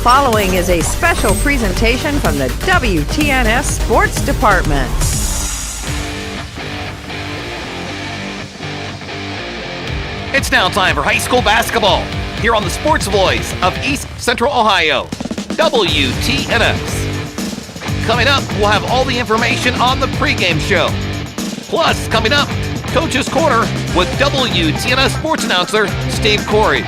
following is a special presentation from the WTNS Sports Department. It's now time for high school basketball here on the sports voice of East Central Ohio, WTNS. Coming up, we'll have all the information on the pregame show. Plus, coming up, Coach's Corner with WTNS sports announcer Steve Corries.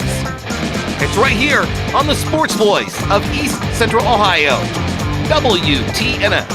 It's right here on the sports voice of East Central Ohio, WTNS.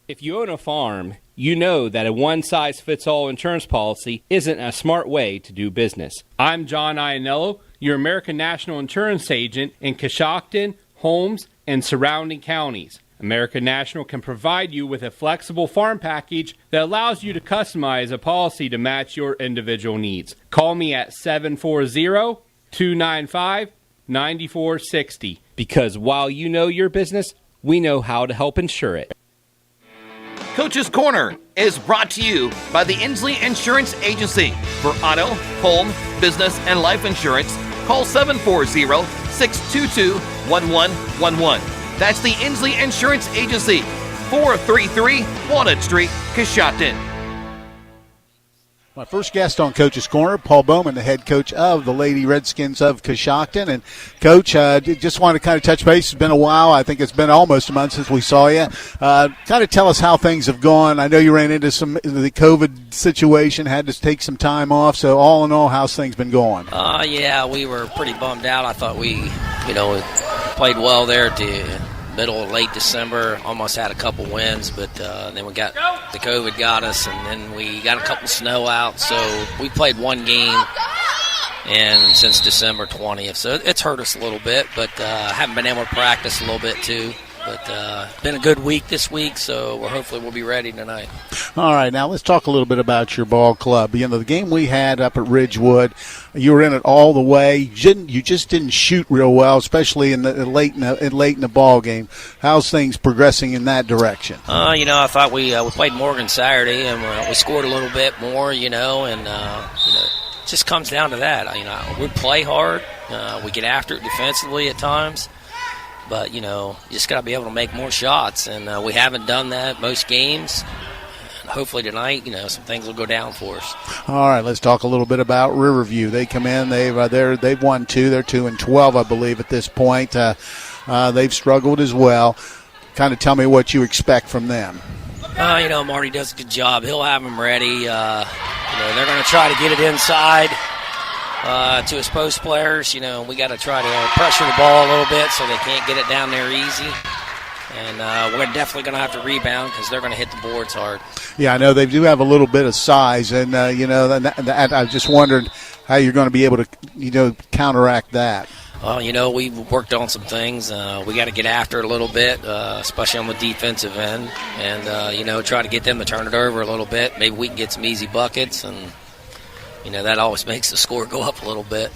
If you own a farm, you know that a one-size-fits-all insurance policy isn't a smart way to do business. I'm John Iannello, your American National Insurance agent in Coshocton, Holmes, and surrounding counties. American National can provide you with a flexible farm package that allows you to customize a policy to match your individual needs. Call me at 740-295-9460 because while you know your business, we know how to help insure it. Coach's Corner is brought to you by the Inslee Insurance Agency. For auto, home, business, and life insurance, call 740-622-1111. That's the Inslee Insurance Agency, 433 Walnut Street, Coshocton. My first guest on Coach's Corner, Paul Bowman, the head coach of the Lady Redskins of Coshocton. And, Coach, just want to kind of touch base. It's been a while. I think it's been almost a month since we saw you. Kind of tell us how things have gone. I know you ran into the COVID situation, had to take some time off. So, all in all, how's things been going? Yeah, we were pretty bummed out. I thought we played well there at the middle of late December, almost had a couple wins, but then we got the COVID got us, and then we got a couple snow out, so we played one game and since December 20th, so it's hurt us a little bit, but haven't been able to practice a little bit too. But been a good week this week, so hopefully we'll be ready tonight. All right, now let's talk a little bit about your ball club. The game we had up at Ridgewood, you were in it all the way. You just didn't shoot real well, especially in the late in the ball game. How's things progressing in that direction? I thought we played Morgan Saturday, and we scored a little bit more, and it just comes down to that. We play hard. We get after it defensively at times. But, you just got to be able to make more shots, and we haven't done that most games. And hopefully tonight, some things will go down for us. All right, let's talk a little bit about Riverview. They come in, they've won 2. They're 2-12, I believe, at this point. They've struggled as well. Kind of tell me what you expect from them. Marty does a good job. He'll have them ready. They're going to try to get it inside. To his post players, we got to try to pressure the ball a little bit so they can't get it down there easy. And we're definitely going to have to rebound because they're going to hit the boards hard. Yeah, I know they do have a little bit of size, and I just wondered how you're going to be able to, counteract that. Well, we've worked on some things. We got to get after it a little bit, especially on the defensive end, and try to get them to turn it over a little bit. Maybe we can get some easy buckets and. That always makes the score go up a little bit.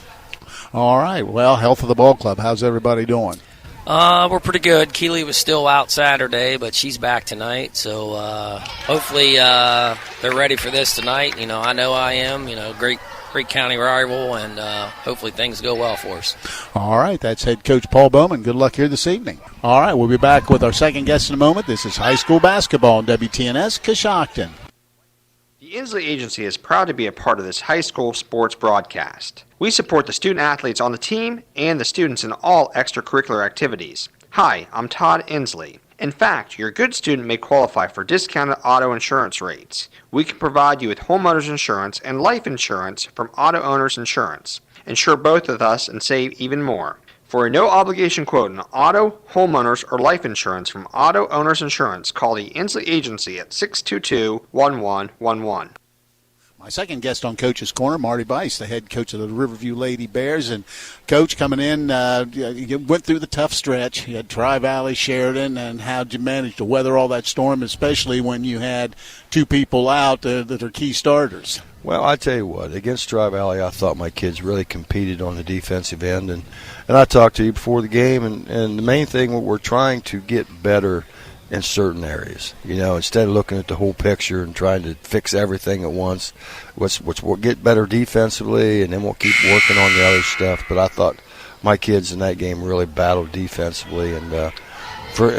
All right. Well, health of the ball club. How's everybody doing? We're pretty good. Keely was still out Saturday, but she's back tonight. So hopefully they're ready for this tonight. I know I am. Great county rival, and hopefully things go well for us. All right. That's head coach Paul Bowman. Good luck here this evening. All right. We'll be back with our second guest in a moment. This is high school basketball on WTNS Coshocton. The Inslee Agency is proud to be a part of this high school sports broadcast. We support the student-athletes on the team and the students in all extracurricular activities. Hi, I'm Todd Inslee. In fact, your good student may qualify for discounted auto insurance rates. We can provide you with homeowners insurance and life insurance from Auto Owners Insurance. Insure both with us and save even more. For a no-obligation quote on auto, homeowners, or life insurance from Auto Owners Insurance, call the Inslee Agency at 622-1111. My second guest on Coach's Corner, Marty Bice, the head coach of the Riverview Lady Bears. And, Coach, coming in, you went through the tough stretch. You had Tri-Valley, Sheridan, and how'd you manage to weather all that storm, especially when you had two people out that are key starters? Well, I tell you what, against Tri-Valley, I thought my kids really competed on the defensive end. And I talked to you before the game, and the main thing we're trying to get better in certain areas. Instead of looking at the whole picture and trying to fix everything at once, we'll get better defensively, and then we'll keep working on the other stuff. But I thought my kids in that game really battled defensively, and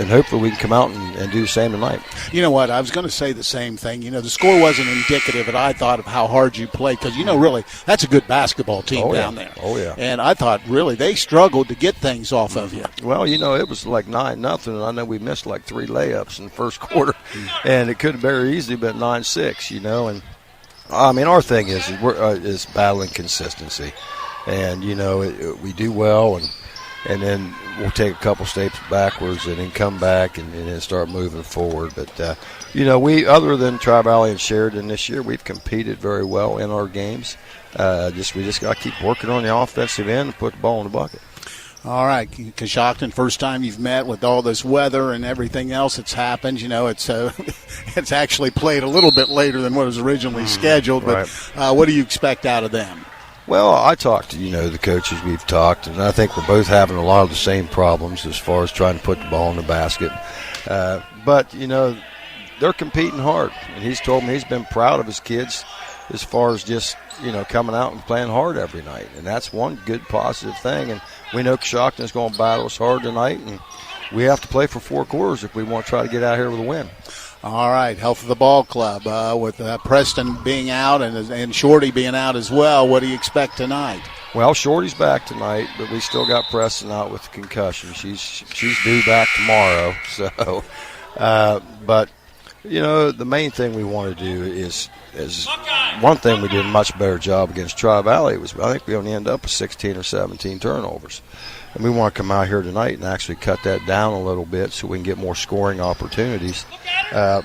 hopefully we can come out and do the same tonight. You know what? I was going to say the same thing. The score wasn't indicative, but I thought of how hard you played because, really, that's a good basketball team down there. Oh, yeah. And I thought, really, they struggled to get things off of you. Well, it was like 9-0, and I know we missed like 3 layups in the first quarter, and it could have very easily been 9-6, And, our thing is battling consistency. And, we do well, and then we'll take a couple steps backwards and then come back and then start moving forward. But, we, other than Tri-Valley and Sheridan this year, we've competed very well in our games. We just got to keep working on the offensive end and put the ball in the bucket. All right, Coshocton, first time you've met with all this weather and everything else that's happened. It's actually played a little bit later than what was originally scheduled. But what do you expect out of them? Well, I talked to, the coaches we've talked, and I think we're both having a lot of the same problems as far as trying to put the ball in the basket. But, they're competing hard, and he's told me he's been proud of his kids as far as just, coming out and playing hard every night. And that's one good positive thing. And we know Coshocton is going to battle us hard tonight, and we have to play for 4 quarters if we want to try to get out here with a win. All right, health of the ball club with Preston being out and Shorty being out as well. What do you expect tonight? Well, Shorty's back tonight, but we still got Preston out with the concussion. She's due back tomorrow. So, but the main thing we want to do is one thing we did a much better job against Tri-Valley was I think we only end up with 16 or 17 turnovers. And we want to come out here tonight and actually cut that down a little bit so we can get more scoring opportunities. But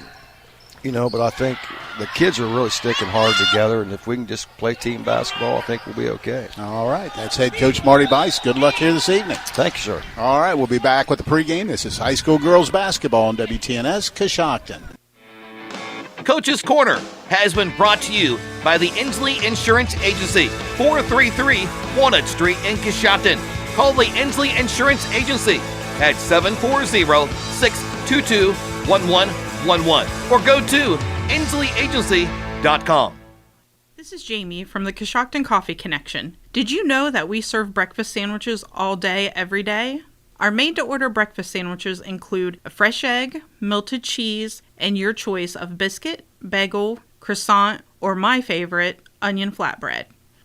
I think the kids are really sticking hard together, and if we can just play team basketball, I think we'll be okay. All right, that's head coach Marty Bice. Good luck here this evening. Thank you, sir. All right, we'll be back with the pregame. This is high school girls basketball on WTNS Coshocton. Coach's Corner has been brought to you by the Inslee Insurance Agency, 433 Walnut Street in Coshocton. Call the Inslee Insurance Agency at 740-622-1111 or go to insleeagency.com. This is Jamie from the Coshocton Coffee Connection. Did you know that we serve breakfast sandwiches all day, every day? Our made-to-order breakfast sandwiches include a fresh egg, melted cheese, and your choice of biscuit, bagel, croissant, or my favorite, onion flatbread.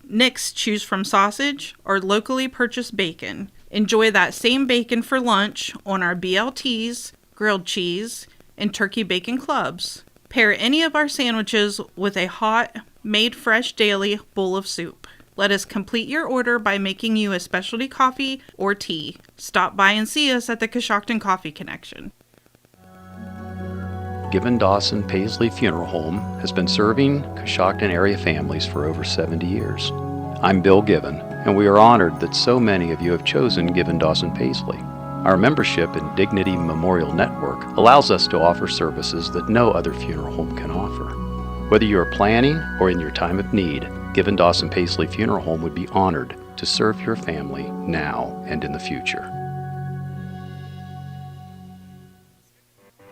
Next, choose from sausage or locally purchased bacon. Enjoy that same bacon for lunch on our BLTs, grilled cheese, and turkey bacon clubs. Pair any of our sandwiches with a hot, made fresh daily bowl of soup. Let us complete your order by making you a specialty coffee or tea. Stop by and see us at the Coshocton Coffee Connection. Given Dawson Paisley Funeral Home has been serving Coshocton area families for over 70 years. I'm Bill Given, and we are honored that so many of you have chosen Given Dawson Paisley. Our membership in Dignity Memorial Network allows us to offer services that no other funeral home can offer. Whether you are planning or in your time of need, Given Dawson Paisley Funeral Home would be honored to serve your family now and in the future.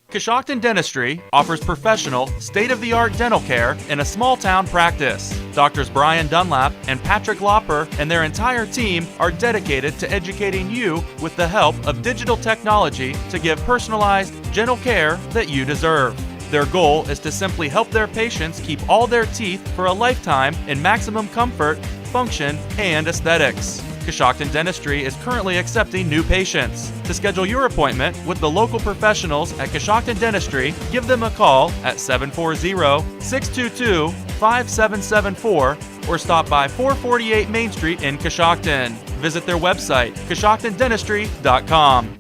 Coshocton Dentistry offers professional, state-of-the-art dental care in a small-town practice. Doctors Brian Dunlap and Patrick Lopper and their entire team are dedicated to educating you with the help of digital technology to give personalized, gentle care that you deserve. Their goal is to simply help their patients keep all their teeth for a lifetime in maximum comfort, function, and aesthetics. Coshocton Dentistry is currently accepting new patients. To schedule your appointment with the local professionals at Coshocton Dentistry, give them a call at 740-622-5774 or stop by 448 Main Street in Coshocton. Visit their website, CoshoctonDentistry.com.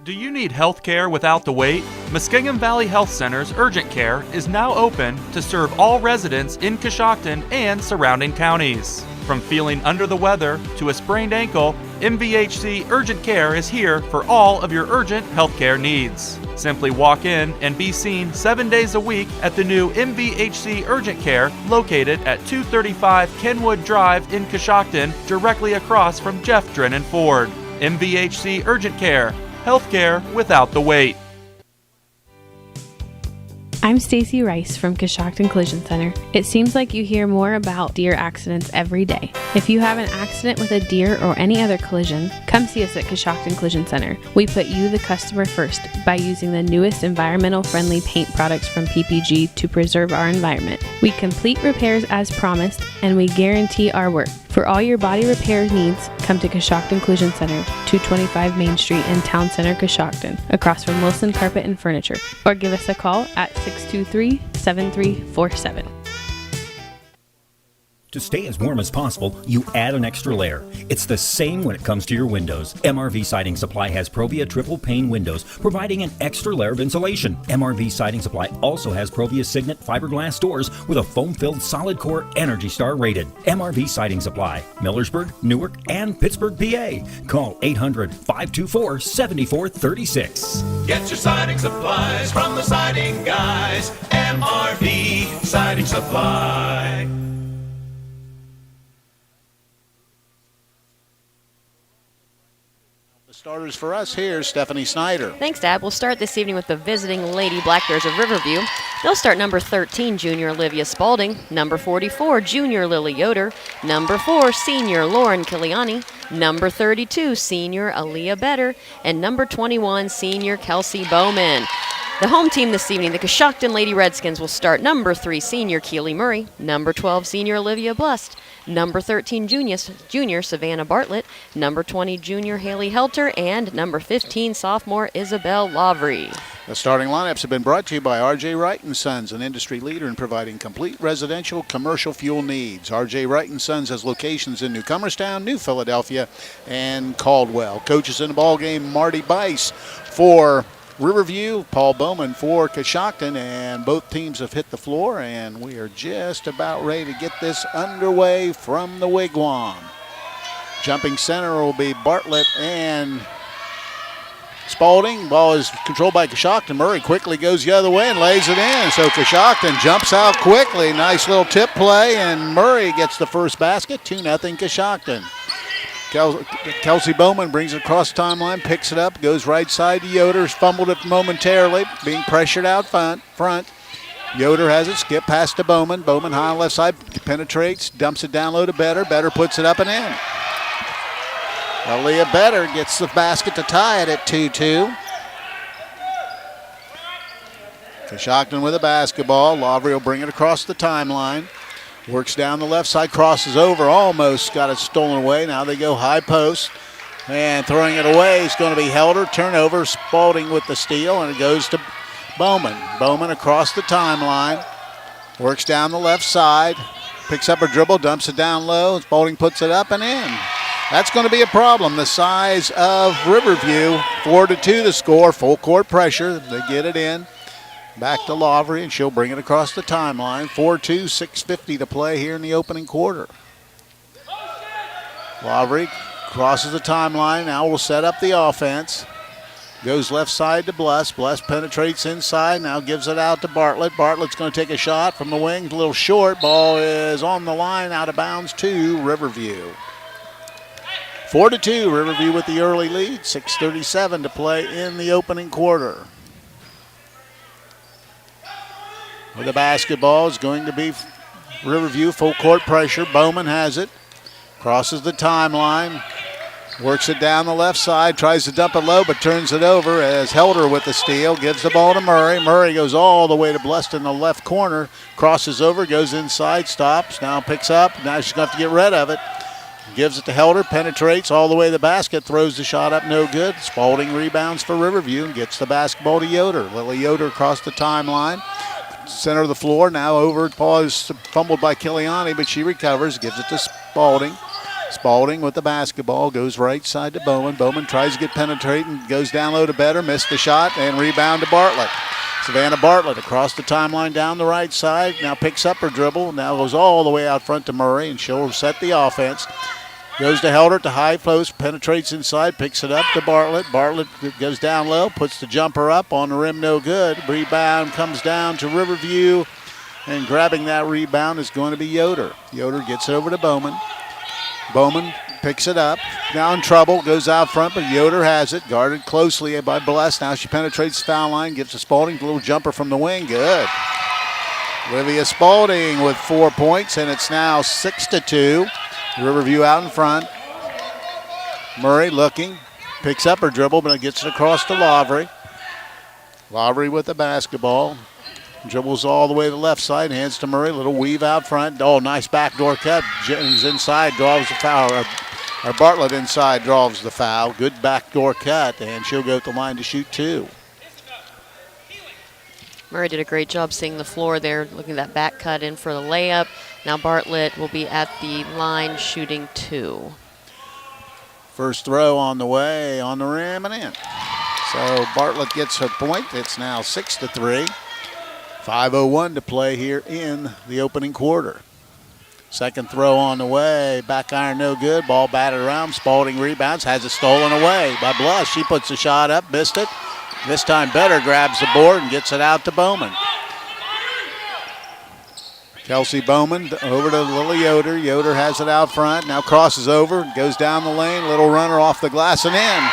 Do you need health care without the wait? Muskingum Valley Health Center's urgent care is now open to serve all residents in Coshocton and surrounding counties. From feeling under the weather to a sprained ankle, MVHC Urgent Care is here for all of your urgent healthcare needs. Simply walk in and be seen 7 days a week at the new MVHC Urgent Care located at 235 Kenwood Drive in Coshocton, directly across from Jeff Drennan Ford. MVHC Urgent Care, healthcare without the wait. I'm Stacy Rice from Coshocton Collision Center. It seems like you hear more about deer accidents every day. If you have an accident with a deer or any other collision, come see us at Coshocton Collision Center. We put you, the customer, first by using the newest environmental-friendly paint products from PPG to preserve our environment. We complete repairs as promised, and we guarantee our work. For all your body repair needs, come to Coshocton Collision Center, 225 Main Street in Town Center, Coshocton, across from Wilson Carpet and Furniture, or give us a call at 623-7347. To stay as warm as possible, you add an extra layer. It's the same when it comes to your windows. MRV Siding Supply has Provia triple pane windows, providing an extra layer of insulation. MRV Siding Supply also has Provia Signet fiberglass doors with a foam-filled solid core Energy Star rated. MRV Siding Supply, Millersburg, Newark, and Pittsburgh, PA. Call 800-524-7436. Get your siding supplies from the siding guys. MRV Siding Supply. Starters for us here, Stephanie Snider. Thanks, Dad. We'll start this evening with the visiting Lady Black Bears of Riverview. They'll start number 13, Junior Olivia Spalding, number 44, Junior Lily Yoder, number 4, Senior Lauren Kiliani, number 32, Senior Aaliyah Better, and number 21, Senior Kelsey Bowman. The home team this evening, the Coshocton Lady Redskins, will start number 3, Senior Keely Murray, number 12, Senior Olivia Blust, number 13, Junior Savannah Bartlett, number 20, Junior Haley Helter, and number 15, Sophomore Isabel Lavry. The starting lineups have been brought to you by R.J. Wright & Sons, an industry leader in providing complete residential commercial fuel needs. R.J. Wright & Sons has locations in New Comerstown, New Philadelphia, and Caldwell. Coaches in the ballgame, Marty Bice for Riverview, Paul Bowman for Coshocton, and both teams have hit the floor, and we are just about ready to get this underway from the Wigwam. Jumping center will be Bartlett and Spalding. Ball is controlled by Coshocton. Murray quickly goes the other way and lays it in. So Coshocton jumps out quickly. Nice little tip play, and Murray gets the first basket. 2-0 Coshocton. Kelsey Bowman brings it across the timeline, picks it up, goes right side to Yoder, fumbled it momentarily, being pressured out front. Yoder has it, skip past to Bowman. Bowman high on left side, penetrates, dumps it down low to Better. Better puts it up and in. Aaliyah Better gets the basket to tie it at 2-2. Coshocton with a basketball. Lavry will bring it across the timeline. Works down the left side, crosses over, almost got it stolen away. Now they go high post, and throwing it away is going to be Helder. Turnover, Spalding with the steal, and it goes to Bowman. Bowman across the timeline, works down the left side, picks up her dribble, dumps it down low. Spalding puts it up and in. That's going to be a problem. The size of Riverview, 4-2 the score, full court pressure. They get it in. Back to Lavry, and she'll bring it across the timeline. 4-2, 6:50 to play here in the opening quarter. Lavry crosses the timeline. Now will set up the offense. Goes left side to Bless. Bless penetrates inside. Now gives it out to Bartlett. Bartlett's going to take a shot from the wing. A little short. Ball is on the line, out of bounds to Riverview. 4-2, Riverview with the early lead. 6:37 to play in the opening quarter. With the basketball is going to be Riverview, full court pressure. Bowman has it, crosses the timeline, works it down the left side, tries to dump it low, but turns it over as Helder with the steal, gives the ball to Murray. Murray goes all the way to Blest in the left corner, crosses over, goes inside, stops, now picks up. Now she's going to have to get rid of it. Gives it to Helder, penetrates all the way to the basket, throws the shot up, no good. Spalding rebounds for Riverview and gets the basketball to Yoder. Lily Yoder across the timeline. Center of the floor, now over. Paul is fumbled by Kiliani, but she recovers, gives it to Spalding. Spalding with the basketball, goes right side to Bowman. Bowman tries to get penetrating, goes down low to Better, missed the shot, and rebound to Bartlett. Savannah Bartlett across the timeline down the right side, now picks up her dribble, now goes all the way out front to Murray, and she'll set the offense. Goes to Helder to high post, penetrates inside, picks it up to Bartlett. Bartlett goes down low, puts the jumper up on the rim, no good. Rebound comes down to Riverview, and grabbing that rebound is going to be Yoder. Yoder gets it over to Bowman. Bowman picks it up. Now in trouble, goes out front, but Yoder has it, guarded closely by Bless. Now she penetrates the foul line, gives to Spalding, a little jumper from the wing, good. Olivia Spalding with 4 points, and it's now 6-2. Riverview out in front. Murray looking, picks up her dribble, but it gets it across to Lavery. Lavery with the basketball. Dribbles all the way to the left side, hands to Murray, little weave out front. Oh, nice backdoor cut. Jennings inside draws the foul. Or Bartlett inside draws the foul. Good backdoor cut, and she'll go to the line to shoot 2. Murray did a great job seeing the floor there, looking at that back cut in for the layup. Now Bartlett will be at the line shooting 2. First throw on the way, on the rim and in. So Bartlett gets her point. It's now 6-3. 5:01 to play here in the opening quarter. Second throw on the way. Back iron no good. Ball batted around. Spalding rebounds. Has it stolen away by Blush. She puts the shot up. Missed it. This time better. Grabs the board and gets it out to Bowman. Kelsey Bowman over to Lily Yoder. Yoder has it out front. Now crosses over. Goes down the lane. Little runner off the glass and in.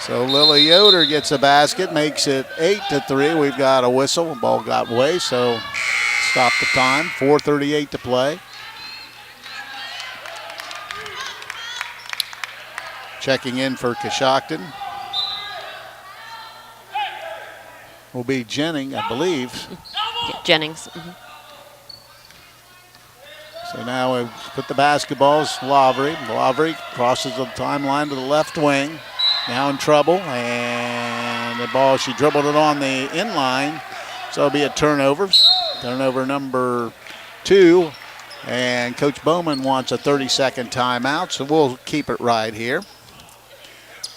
So Lily Yoder gets a basket, makes it 8-3. We've got a whistle. Ball got away, so stop the time. 4:38 to play. Checking in for Coshocton will be Jennings, I believe. Jennings. So now we put the basketballs, Lavery. Lavery crosses the timeline to the left wing. Now in trouble, and the ball, she dribbled it on the inline, so it'll be a turnover. Turnover number 2, and Coach Bowman wants a 30-second timeout, so we'll keep it right here.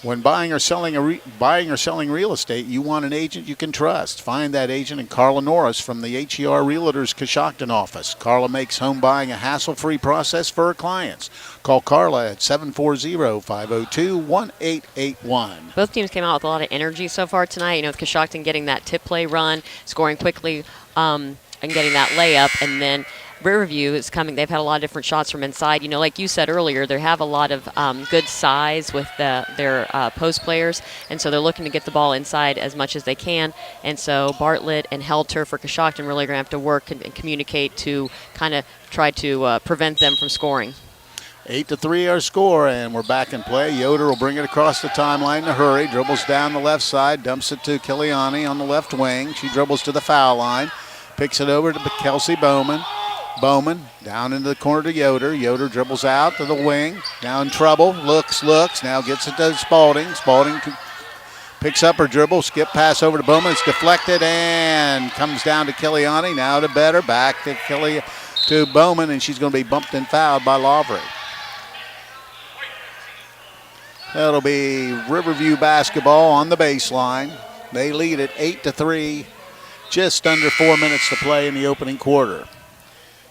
When buying or selling real estate, you want an agent you can trust. Find that agent in Carla Norris from the HER Realtors Coshocton office. Carla makes home buying a hassle-free process for her clients. Call Carla at 740-502-1881. Both teams came out with a lot of energy so far tonight. You know, with Coshocton getting that tip play run, scoring quickly, and getting that layup, and then Riverview is coming. They've had a lot of different shots from inside. You know, like you said earlier, they have a lot of good size with their post players, and so they're looking to get the ball inside as much as they can. And so Bartlett and Helter for Coshocton really going to have to work and communicate to kind of try to prevent them from scoring. 8-3 our score, and we're back in play. Yoder will bring it across the timeline in a hurry. Dribbles down the left side, dumps it to Kiliani on the left wing. She dribbles to the foul line, picks it over to Kelsey Bowman. Bowman down into the corner to Yoder. Yoder dribbles out to the wing. Now in trouble. Looks. Now gets it to Spalding. Spalding picks up her dribble. Skip pass over to Bowman. It's deflected and comes down to Kiliani. Now to Better. Back to Bowman, and she's going to be bumped and fouled by Lavery. That'll be Riverview basketball on the baseline. They lead at 8-3. Just under 4 minutes to play in the opening quarter.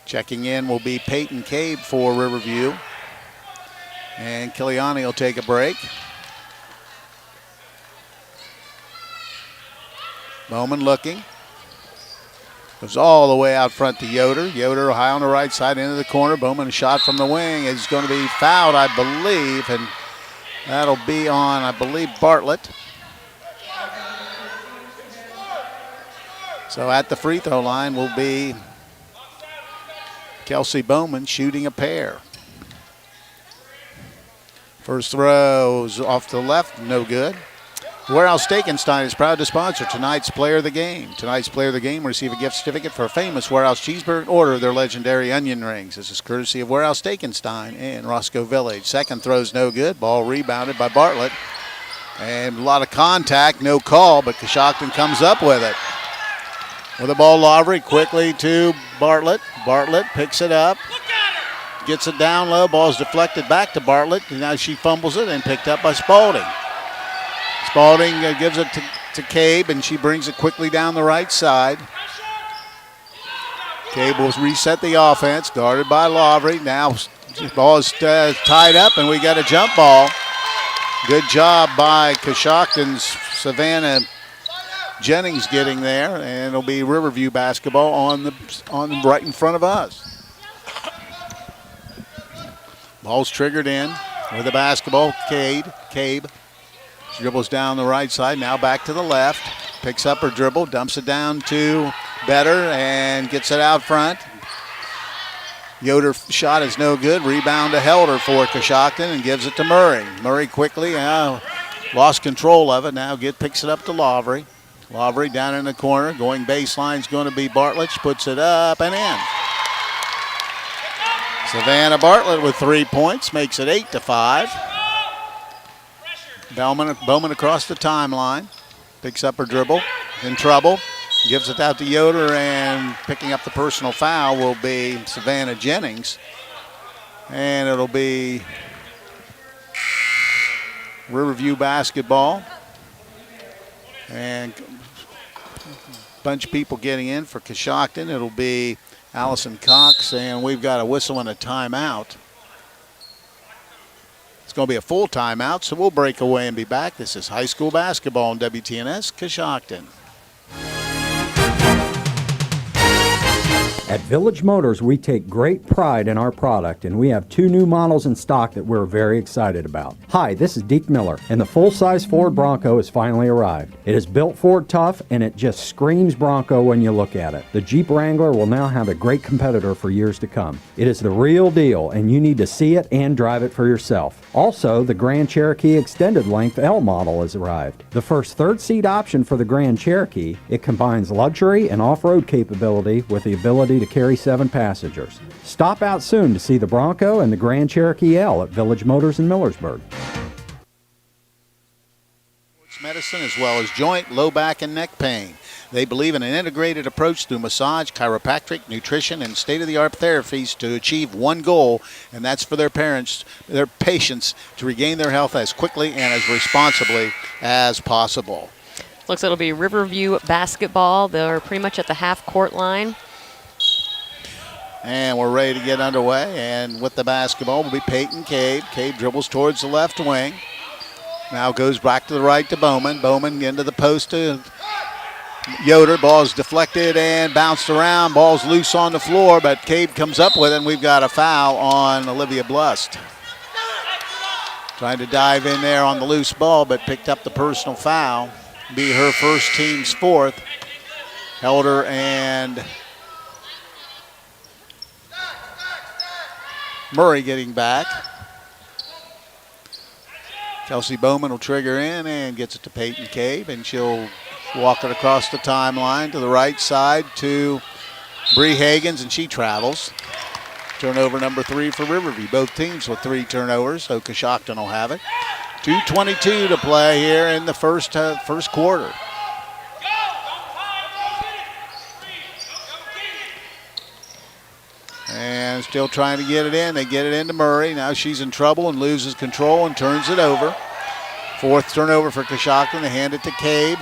Checking in will be Peyton Cabe for Riverview. And Kiliani will take a break. Bowman looking. Goes all the way out front to Yoder. Yoder high on the right side into the corner. Bowman a shot from the wing is going to be fouled, I believe. And that'll be on, I believe, Bartlett. So at the free throw line will be Kelsey Bowman shooting a pair. First throw's off to the left, no good. Warehouse Steakenstein is proud to sponsor tonight's Player of the Game. Tonight's Player of the Game will receive a gift certificate for a famous Warehouse cheeseburger and order of their legendary onion rings. This is courtesy of Warehouse Steakenstein in Roscoe Village. Second throw's no good. Ball rebounded by Bartlett. And a lot of contact, no call, but Coshocton comes up with it. With the ball, Lavery quickly to Bartlett. Bartlett picks it up. Gets it down low. Ball's deflected back to Bartlett. And now she fumbles it and picked up by Spalding. Spalding gives it to Cabe, and she brings it quickly down the right side. Cabe will reset the offense, guarded by Lavery. Now the ball is tied up, and we got a jump ball. Good job by Coshocton's Savannah Jennings getting there, and it'll be Riverview basketball on right in front of us. Ball's triggered in with the basketball. Cabe dribbles down the right side, now back to the left. Picks up her dribble, dumps it down to Better, and gets it out front. Yoder shot is no good. Rebound to Helder for Coshocton and gives it to Murray. Murray quickly lost control of it. Now picks it up to Lavery. Lavery down in the corner. Going baseline is going to be Bartlett. She puts it up and in. Savannah Bartlett with 3 points makes it 8-5. Bowman across the timeline. Picks up her dribble. In trouble. Gives it out to Yoder, and picking up the personal foul will be Savannah Jennings. And it'll be Riverview basketball. And a bunch of people getting in for Coshocton. It'll be Allison Cox, and we've got a whistle and a timeout. It's going to be a full timeout, so we'll break away and be back. This is high school basketball on WTNS Coshocton. At Village Motors, we take great pride in our product, and we have 2 new models in stock that we're very excited about. Hi, this is Deke Miller, and the full-size Ford Bronco has finally arrived. It is built Ford tough, and it just screams Bronco when you look at it. The Jeep Wrangler will now have a great competitor for years to come. It is the real deal, and you need to see it and drive it for yourself. Also, the Grand Cherokee Extended Length L model has arrived. The first third-seat option for the Grand Cherokee, it combines luxury and off-road capability with the ability to carry 7 passengers. Stop out soon to see the Bronco and the Grand Cherokee L at Village Motors in Millersburg. Medicine as well as joint, low back, and neck pain. They believe in an integrated approach through massage, chiropractic, nutrition, and state-of-the-art therapies to achieve one goal, and that's for their patients to regain their health as quickly and as responsibly as possible. Looks like it'll be Riverview basketball. They're pretty much at the half-court line. And we're ready to get underway. And with the basketball will be Peyton Cabe. Cabe dribbles towards the left wing. Now goes back to the right to Bowman. Bowman into the post to Yoder. Ball's deflected and bounced around. Ball's loose on the floor, but Cabe comes up with it, and we've got a foul on Olivia Blust. Trying to dive in there on the loose ball, but picked up the personal foul. Be her first, team's 4th. Helder and Murray getting back. Kelsey Bowman will trigger in and gets it to Peyton Cabe, and she'll walk it across the timeline to the right side to Bree Hagens, and she travels. Turnover number 3 for Riverview. Both teams with 3 turnovers, so Coshocton will have it. 2:22 to play here in the first quarter. And still trying to get it in. They get it into Murray. Now she's in trouble and loses control and turns it over. 4th turnover for Coshocton. They hand it to Cabe.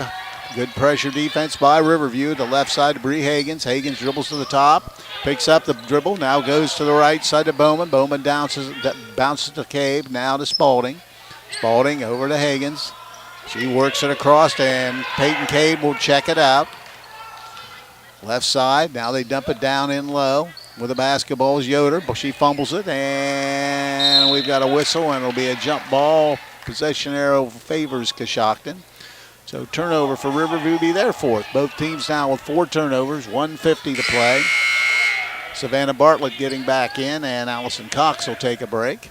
Good pressure defense by Riverview. The left side to Bree Hagens. Hagens dribbles to the top. Picks up the dribble. Now goes to the right side to Bowman. Bowman bounces to Cabe. Now to Spalding. Spalding over to Hagens. She works it across, and Peyton Cabe will check it out. Left side. Now they dump it down in low. With the basketball is Yoder, but she fumbles it, and we've got a whistle, and it'll be a jump ball. Possession arrow favors Coshocton. So turnover for Riverview be their 4th. Both teams now with 4 turnovers, 1:50 to play. Savannah Bartlett getting back in, and Allison Cox will take a break.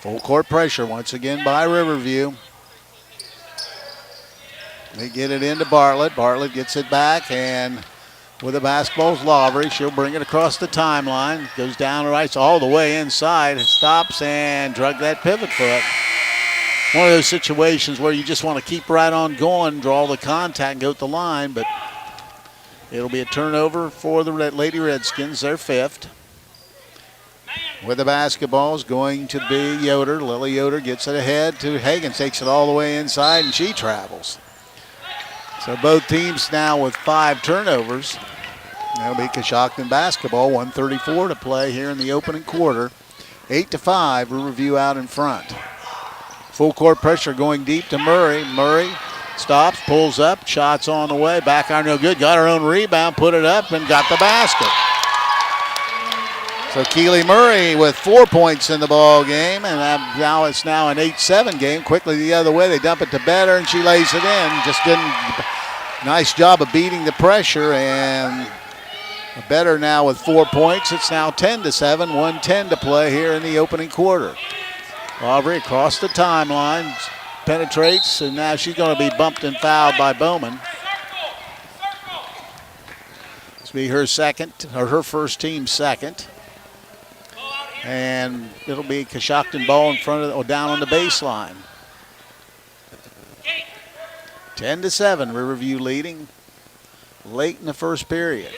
Full court pressure once again by Riverview. They get it into Bartlett. Bartlett gets it back, and with the basketball's Lavery. She'll bring it across the timeline. Goes down the right, all the way inside. Stops and drug that pivot foot. One of those situations where you just want to keep right on going, draw the contact, go to the line, but it'll be a turnover for the Lady Redskins, their 5th. With the basketball is going to be Yoder. Lily Yoder gets it ahead to Hagen, takes it all the way inside, and she travels. So both teams now with 5 turnovers. That'll be Coshocton basketball. 1:34 to play here in the opening quarter. 8-5, Riverview out in front. Full court pressure going deep to Murray. Murray stops, pulls up, shots on the way. Back iron no good. Got her own rebound, put it up, and got the basket. So Keely Murray with 4 points in the ball game, and now it's now an 8-7 game. Quickly the other way, they dump it to Better, and she lays it in. Just didn't. Nice job of beating the pressure, and Better now with 4 points. It's now 10-7, 1:10 to play here in the opening quarter. Aubrey across the timeline, penetrates, and now she's going to be bumped and fouled by Bowman. This will be her second, or her first team second. And it'll be Coshocton ball in front of, or down on the baseline. 10-7, Riverview leading late in the first period.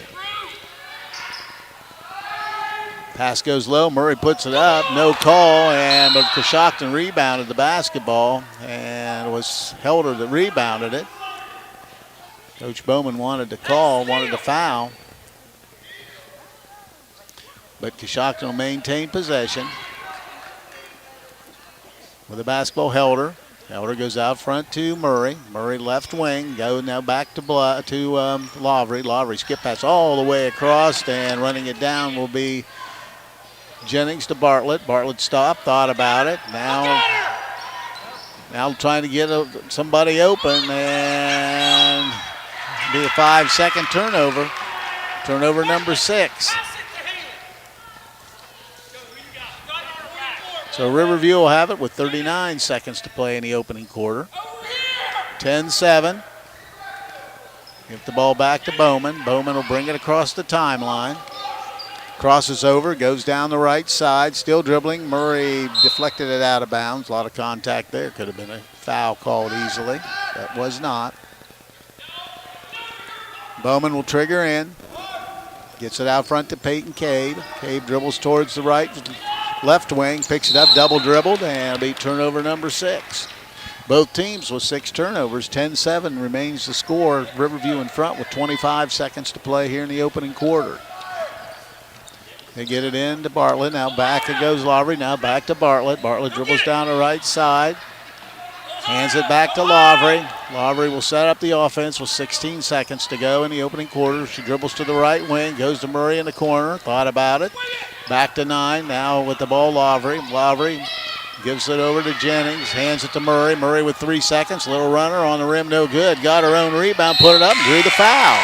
Pass goes low, Murray puts it up, no call, but Coshocton rebounded the basketball, and it was Helder that rebounded it. Coach Bowman wanted to foul. But Coshocton will maintain possession. With the basketball, Helder. Helder goes out front to Murray. Murray left wing. Go now back to Lavery. Lavery skip pass all the way across, and running it down will be Jennings to Bartlett. Bartlett stopped, thought about it. Now trying to get somebody open, and be a 5-second turnover. Turnover number 6. So Riverview will have it with 39 seconds to play in the opening quarter. 10-7. Give the ball back to Bowman. Bowman will bring it across the timeline. Crosses over, goes down the right side, still dribbling. Murray deflected it out of bounds. A lot of contact there. Could have been a foul called easily. That was not. Bowman will trigger in. Gets it out front to Peyton Cave. Cave dribbles towards the right. Left wing, picks it up, double dribbled, and it'll be turnover number 6. Both teams with 6 turnovers. 10-7 remains the score. Riverview in front with 25 seconds to play here in the opening quarter. They get it in to Bartlett. Now back it goes Lavery. Now back to Bartlett. Bartlett dribbles down the right side. Hands it back to Lavery. Lavery will set up the offense with 16 seconds to go in the opening quarter. She dribbles to the right wing, goes to Murray in the corner. Thought about it. Back to 9. Now with the ball, Lavery. Lavery gives it over to Jennings. Hands it to Murray. Murray with 3 seconds. Little runner on the rim, no good. Got her own rebound, put it up, and drew the foul.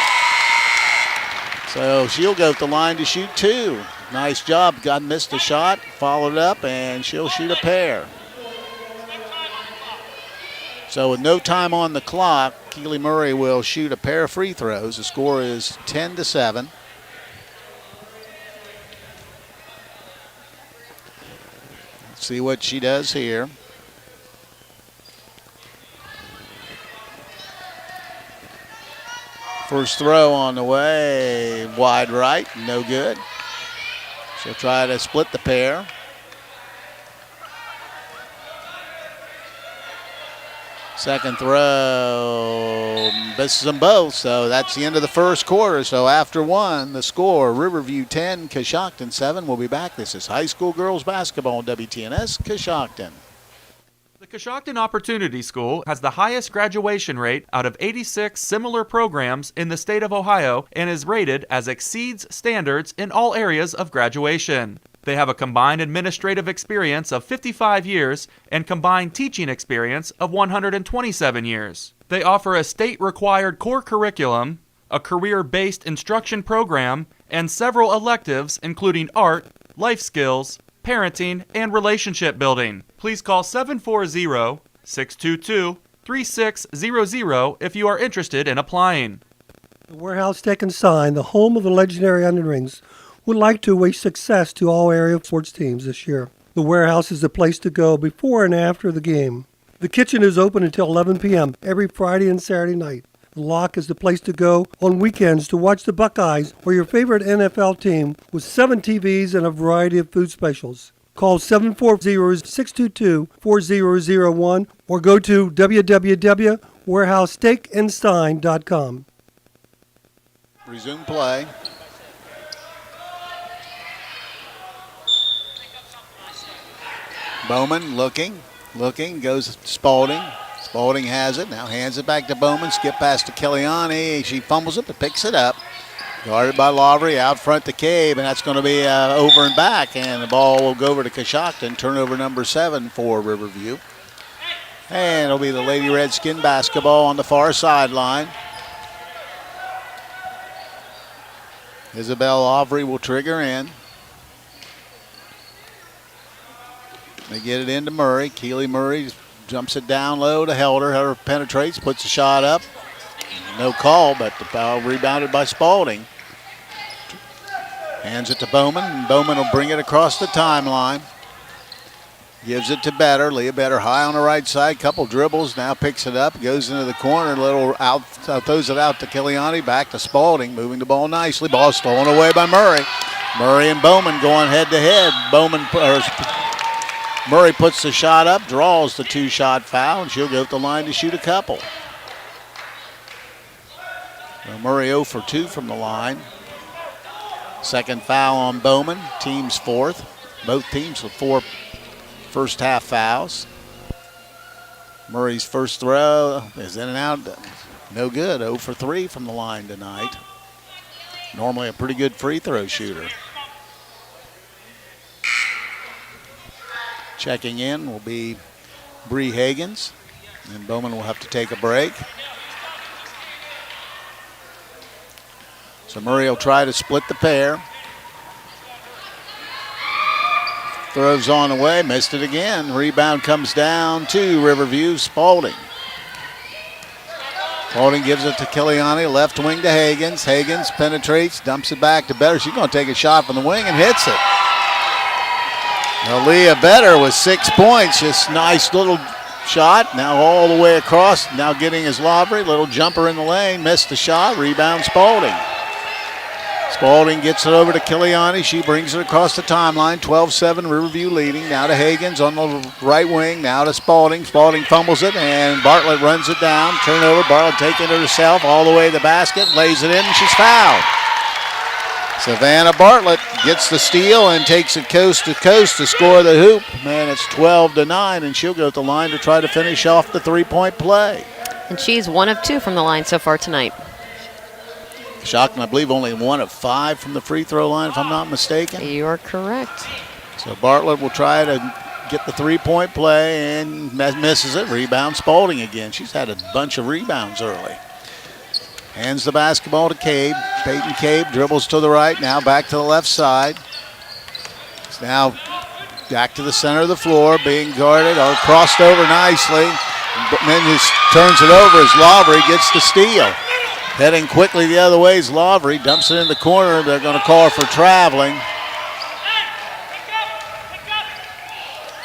So she'll go to the line to shoot 2. Nice job. Missed a shot, followed up, and she'll shoot a pair. So with no time on the clock, Keely Murray will shoot a pair of free throws. The score is 10-7. Let's see what she does here. First throw on the way, wide right, no good. She'll try to split the pair. Second throw, misses them both, so that's the end of the first quarter. So after 1, the score, Riverview 10, Coshocton 7. We'll be back. This is high school girls basketball on WTNS, Coshocton. The Coshocton Opportunity School has the highest graduation rate out of 86 similar programs in the state of Ohio and is rated as exceeds standards in all areas of graduation. They have a combined administrative experience of 55 years and combined teaching experience of 127 years. They offer a state-required core curriculum, a career-based instruction program, and several electives including art, life skills, parenting, and relationship building. Please call 740-622-3600 if you are interested in applying. The Warehouse Steak and Sign, the home of the legendary onion rings, would like to wish success to all area sports teams this year. The Warehouse is the place to go before and after the game. The kitchen is open until 11 p.m. every Friday and Saturday night. The Lock is the place to go on weekends to watch the Buckeyes or your favorite NFL team with 7 TVs and a variety of food specials. Call 740-622-4001 or go to www.warehousesteakandstein.com. Resume play. Bowman looking, goes to Spalding. Spalding has it, now hands it back to Bowman. Skip pass to Kellyani. She fumbles it but picks it up. Guarded by Lavery, out front to Cabe, and that's going to be over and back, and the ball will go over to Coshocton. Turnover number 7 for Riverview. And it'll be the Lady Redskin basketball on the far sideline. Isabel Lavery will trigger in. They get it into Murray. Keely Murray jumps it down low to Helder. Helder penetrates, puts a shot up. No call, but the foul rebounded by Spalding. Hands it to Bowman, and Bowman will bring it across the timeline. Gives it to Better. Leah Better high on the right side. Couple dribbles, now picks it up, goes into the corner, little out, throws it out to Kiliani, back to Spalding, moving the ball nicely. Ball stolen away by Murray. Murray and Bowman going head to head. Murray puts the shot up, draws the 2-shot foul, and she'll go to the line to shoot a couple. Well, Murray 0 for 2 from the line. Second foul on Bowman, team's 4th. Both teams with 4 first half fouls. Murray's first throw is in and out. No good, 0 for 3 from the line tonight. Normally a pretty good free throw shooter. Checking in will be Bree Hagens, and Bowman will have to take a break. So Murray will try to split the pair. Throws on the way, missed it again. Rebound comes down to Riverview, Spalding. Spalding gives it to Kiliani, left wing to Hagens. Hagens penetrates, dumps it back to Better. She's going to take a shot from the wing and hits it. Now Leah Better with 6 points. Just nice little shot. Now all the way across. Now getting his Lavery. Little jumper in the lane. Missed the shot. Rebound Spalding. Spalding gets it over to Kiliani. She brings it across the timeline. 12-7 Riverview leading. Now to Hagens on the right wing. Now to Spalding. Spalding fumbles it, and Bartlett runs it down. Turnover. Bartlett taking it herself all the way to the basket. Lays it in, and she's fouled. Savannah Bartlett gets the steal and takes it coast to coast to score the hoop. Man, it's 12-9, and she'll go to the line to try to finish off the three-point play. And she's 1 of 2 from the line so far tonight. Coshocton, I believe, only 1 of 5 from the free throw line, if I'm not mistaken. You are correct. So Bartlett will try to get the three-point play and misses it. Rebound Spalding again. She's had a bunch of rebounds early. Hands the basketball to Cabe. Peyton Cabe dribbles to the right, now back to the left side. It's now back to the center of the floor, being guarded, or crossed over nicely. And then just turns it over as Lavery gets the steal. Heading quickly the other way is Lavery, dumps it in the corner. They're going to call her for traveling.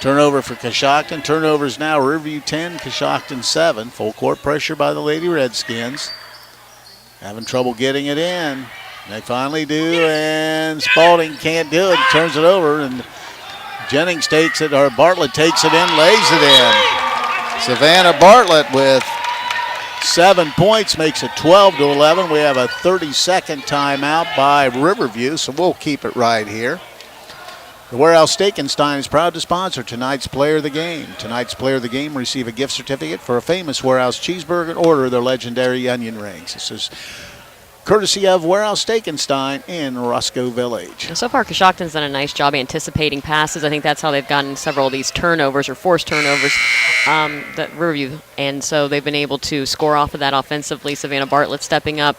Turnover for Coshocton. Turnovers now Riverview 10, Coshocton 7. Full court pressure by the Lady Redskins. Having trouble getting it in. They finally do, and Spalding can't do it. Turns it over, and Jennings takes it, or Bartlett takes it in, lays it in. Savannah Bartlett with 7 points makes it 12-11. We have a 30-second timeout by Riverview, so we'll keep it right here. The Warehouse Steakenstein is proud to sponsor tonight's Player of the Game. Tonight's Player of the Game will receive a gift certificate for a famous Warehouse cheeseburger and order their legendary onion rings. This is courtesy of Warehouse Steakenstein in Roscoe Village. So far, Coshocton's done a nice job anticipating passes. I think that's how they've gotten several of these turnovers or forced turnovers that Riverview. And so they've been able to score off of that offensively. Savannah Bartlett stepping up.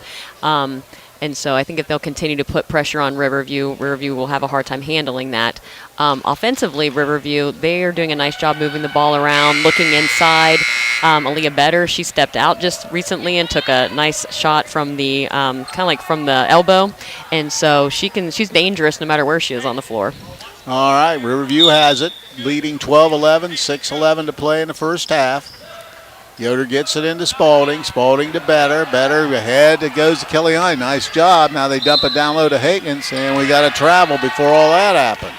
And so I think if they'll continue to put pressure on Riverview will have a hard time handling that. Offensively, Riverview, they are doing a nice job moving the ball around, looking inside. Aaliyah Better, she stepped out just recently and took a nice shot from the kind of like from the elbow. And so she's dangerous no matter where she is on the floor. All right, Riverview has it, leading 12-11, 6:11 to play in the first half. Yoder gets it into Spalding. Spalding to Better. Better ahead. It goes to Kiliani. Nice job. Now they dump it down low to Higgins, and we got to travel before all that happened.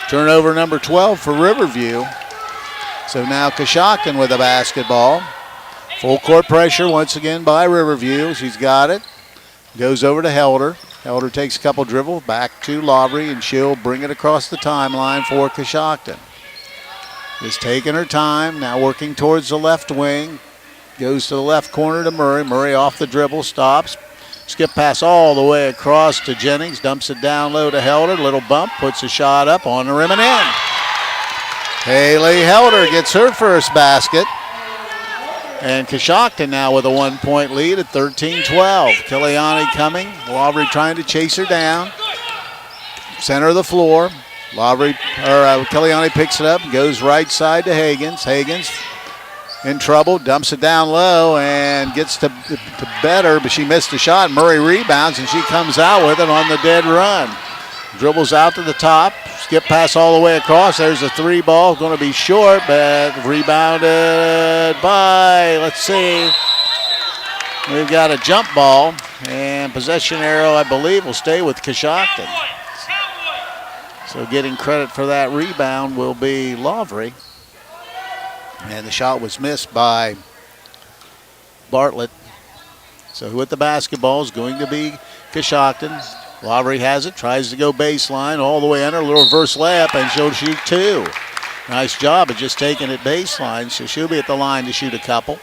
Turnover number 12 for Riverview. So now Coshocton with the basketball. Full court pressure once again by Riverview. She's got it. Goes over to Helder. Helder takes a couple dribbles back to Lavery, and she'll bring it across the timeline for Coshocton. Is taking her time, now working towards the left wing. Goes to the left corner to Murray. Murray off the dribble, stops. Skip pass all the way across to Jennings. Dumps it down low to Helder. Little bump. Puts a shot up on the rim and in. Haley Helder gets her first basket. And Coshocton now with a 1-point lead at 13-12. Kiliani coming. Lavery trying to chase her down. Center of the floor. Kiliani picks it up, goes right side to Hagans. Hagans in trouble, dumps it down low and gets to better, but she missed a shot. Murray rebounds and she comes out with it on the dead run. Dribbles out to the top, skip pass all the way across. There's a three ball, going to be short, but rebounded by, let's see, we've got a jump ball, and possession arrow, I believe, will stay with Coshocton. So getting credit for that rebound will be Lavery. And the shot was missed by Bartlett. So with the basketball is going to be Coshocton. Lavery has it, tries to go baseline all the way under, a little reverse layup, and she'll shoot two. Nice job of just taking it baseline, so she'll be at the line to shoot a couple.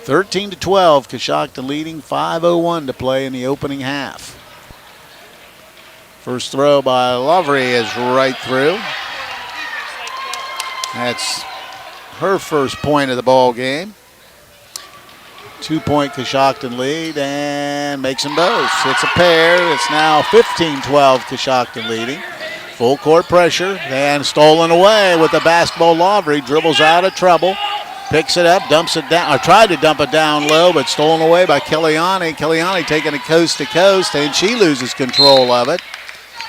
13-12, Coshocton leading, 5:01 to play in the opening half. First throw by Lavery is right through. That's her first point of the ball game. 2-point Coshocton lead and makes them both. It's a pair. It's now 15-12 Coshocton leading. Full court pressure and stolen away with the basketball. Lavery dribbles out of trouble. Picks it up, dumps it down, or tried to dump it down low, but stolen away by Kiliani. Kiliani taking it coast to coast, and she loses control of it.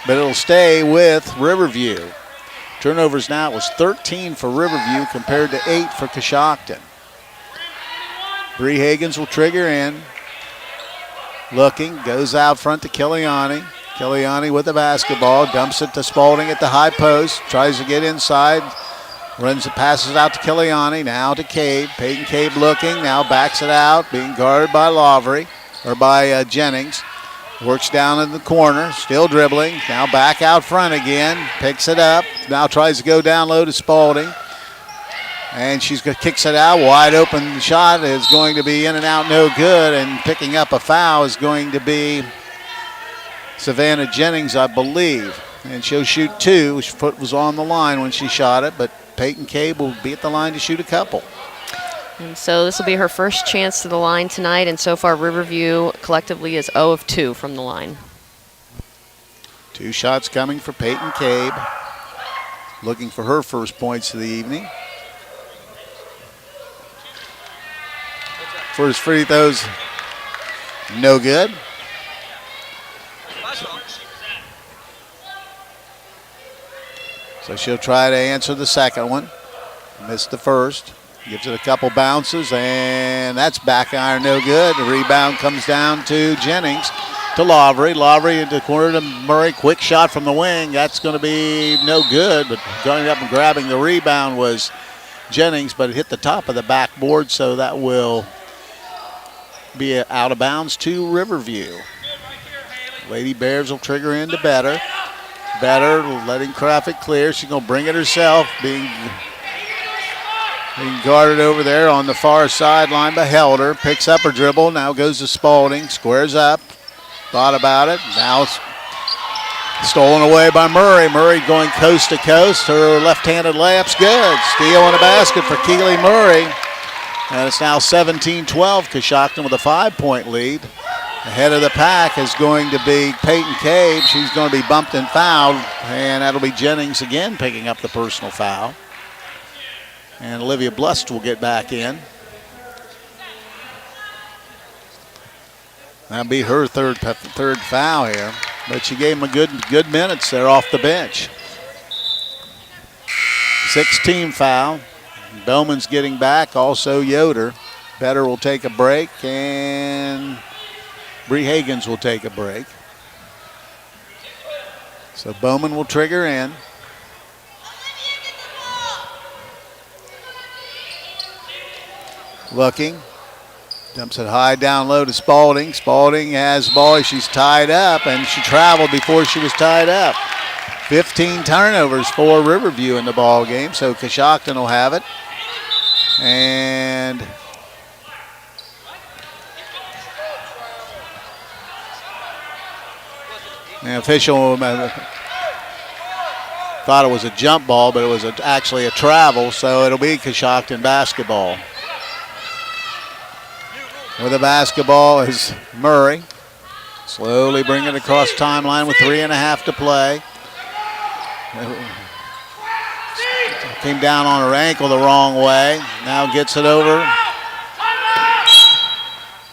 But it'll stay with Riverview. Turnovers now, it was 13 for Riverview compared to 8 for Coshocton. Bree Hagans will trigger in. Looking, goes out front to Kiliani. Kiliani with the basketball, dumps it to Spalding at the high post, tries to get inside. Runs it, passes out to Kiliani, now to Cabe. Peyton Cabe looking, now backs it out, being guarded by Lavery, or by Jennings. Works down in the corner, still dribbling, now back out front again, picks it up, now tries to go down low to Spalding. And kicks it out, wide open shot is going to be in and out, no good, and picking up a foul is going to be Savannah Jennings, I believe. And she'll shoot two. Her foot was on the line when she shot it, but Peyton Cabe will be at the line to shoot a couple. And so this will be her first chance to the line tonight, and so far Riverview collectively is 0 of 2 from the line. Two shots coming for Peyton Cabe, looking for her first points of the evening. First free throws, no good. So she'll try to answer the second one. Missed the first. Gives it a couple bounces, and that's back iron, no good. The rebound comes down to Jennings, to Lavery. Lavery into the corner to Murray. Quick shot from the wing. That's going to be no good, but going up and grabbing the rebound was Jennings, but it hit the top of the backboard, so that will be out of bounds to Riverview. Lady Bears will trigger into Better. Better letting traffic clear. She's going to bring it herself, being guarded over there on the far sideline by Helder. Picks up her dribble, now goes to Spalding, squares up, thought about it. Now it's stolen away by Murray. Murray going coast to coast. Her left-handed layup's good. Steal and a basket for Keely Murray. And it's now 17-12, Coshocton with a 5-point lead. Ahead of the pack is going to be Peyton Cabe. She's going to be bumped and fouled, and that'll be Jennings again picking up the personal foul. And Olivia Blust will get back in. That'll be her third foul here, but she gave him a good minutes there off the bench. 6-team foul. Bowman's getting back, also Yoder. Better will take a break, and Bree Hagans will take a break. So Bowman will trigger in. Looking. Dumps it high down low to Spalding. Spalding has the ball. She's tied up, and she traveled before she was tied up. 15 turnovers for Riverview in the ball game, so Coshocton will have it. And The official thought it was a jump ball, but it was actually a travel, so it'll be Coshocton basketball. With the basketball is Murray. Slowly bring it across timeline with 3.5 to play. Came down on her ankle the wrong way. Now gets it over.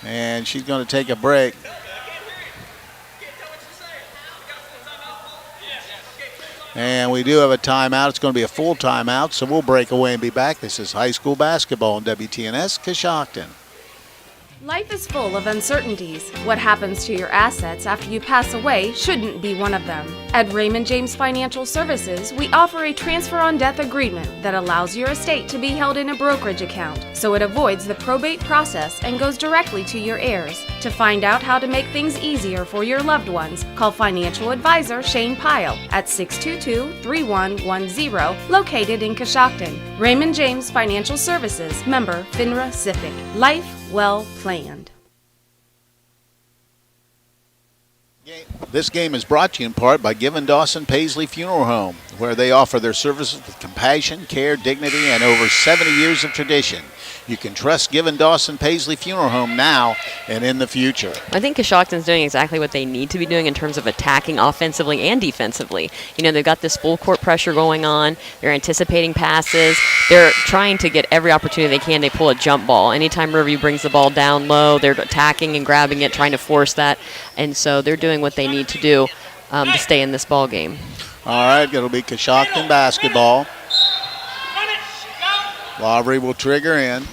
And she's going to take a break. And we do have a timeout. It's going to be a full timeout, so we'll break away and be back. This is high school basketball on WTNS Coshocton. Life is full of uncertainties. What happens to your assets after you pass away shouldn't be one of them. At Raymond James Financial Services, we offer a transfer on death agreement that allows your estate to be held in a brokerage account, so it avoids the probate process and goes directly to your heirs. To find out how to make things easier for your loved ones, call financial advisor Shane Pyle at 622-3110, located in Coshocton. Raymond James Financial Services, member FINRA SIPC. Life well planned. This game is brought to you in part by Given Dawson Paisley Funeral Home, where they offer their services with compassion, care, dignity, and over 70 years of tradition. You can trust Given Dawson Paisley Funeral Home now and in the future. I think Coshocton's doing exactly what they need to be doing in terms of attacking offensively and defensively. You know, they've got this full court pressure going on. They're anticipating passes. They're trying to get every opportunity they can. They pull a jump ball. Anytime Riverview brings the ball down low, they're attacking and grabbing it, trying to force that. And so they're doing what they need to do to stay in this ball game. All right, it'll be Coshocton basketball. Lavery will trigger in.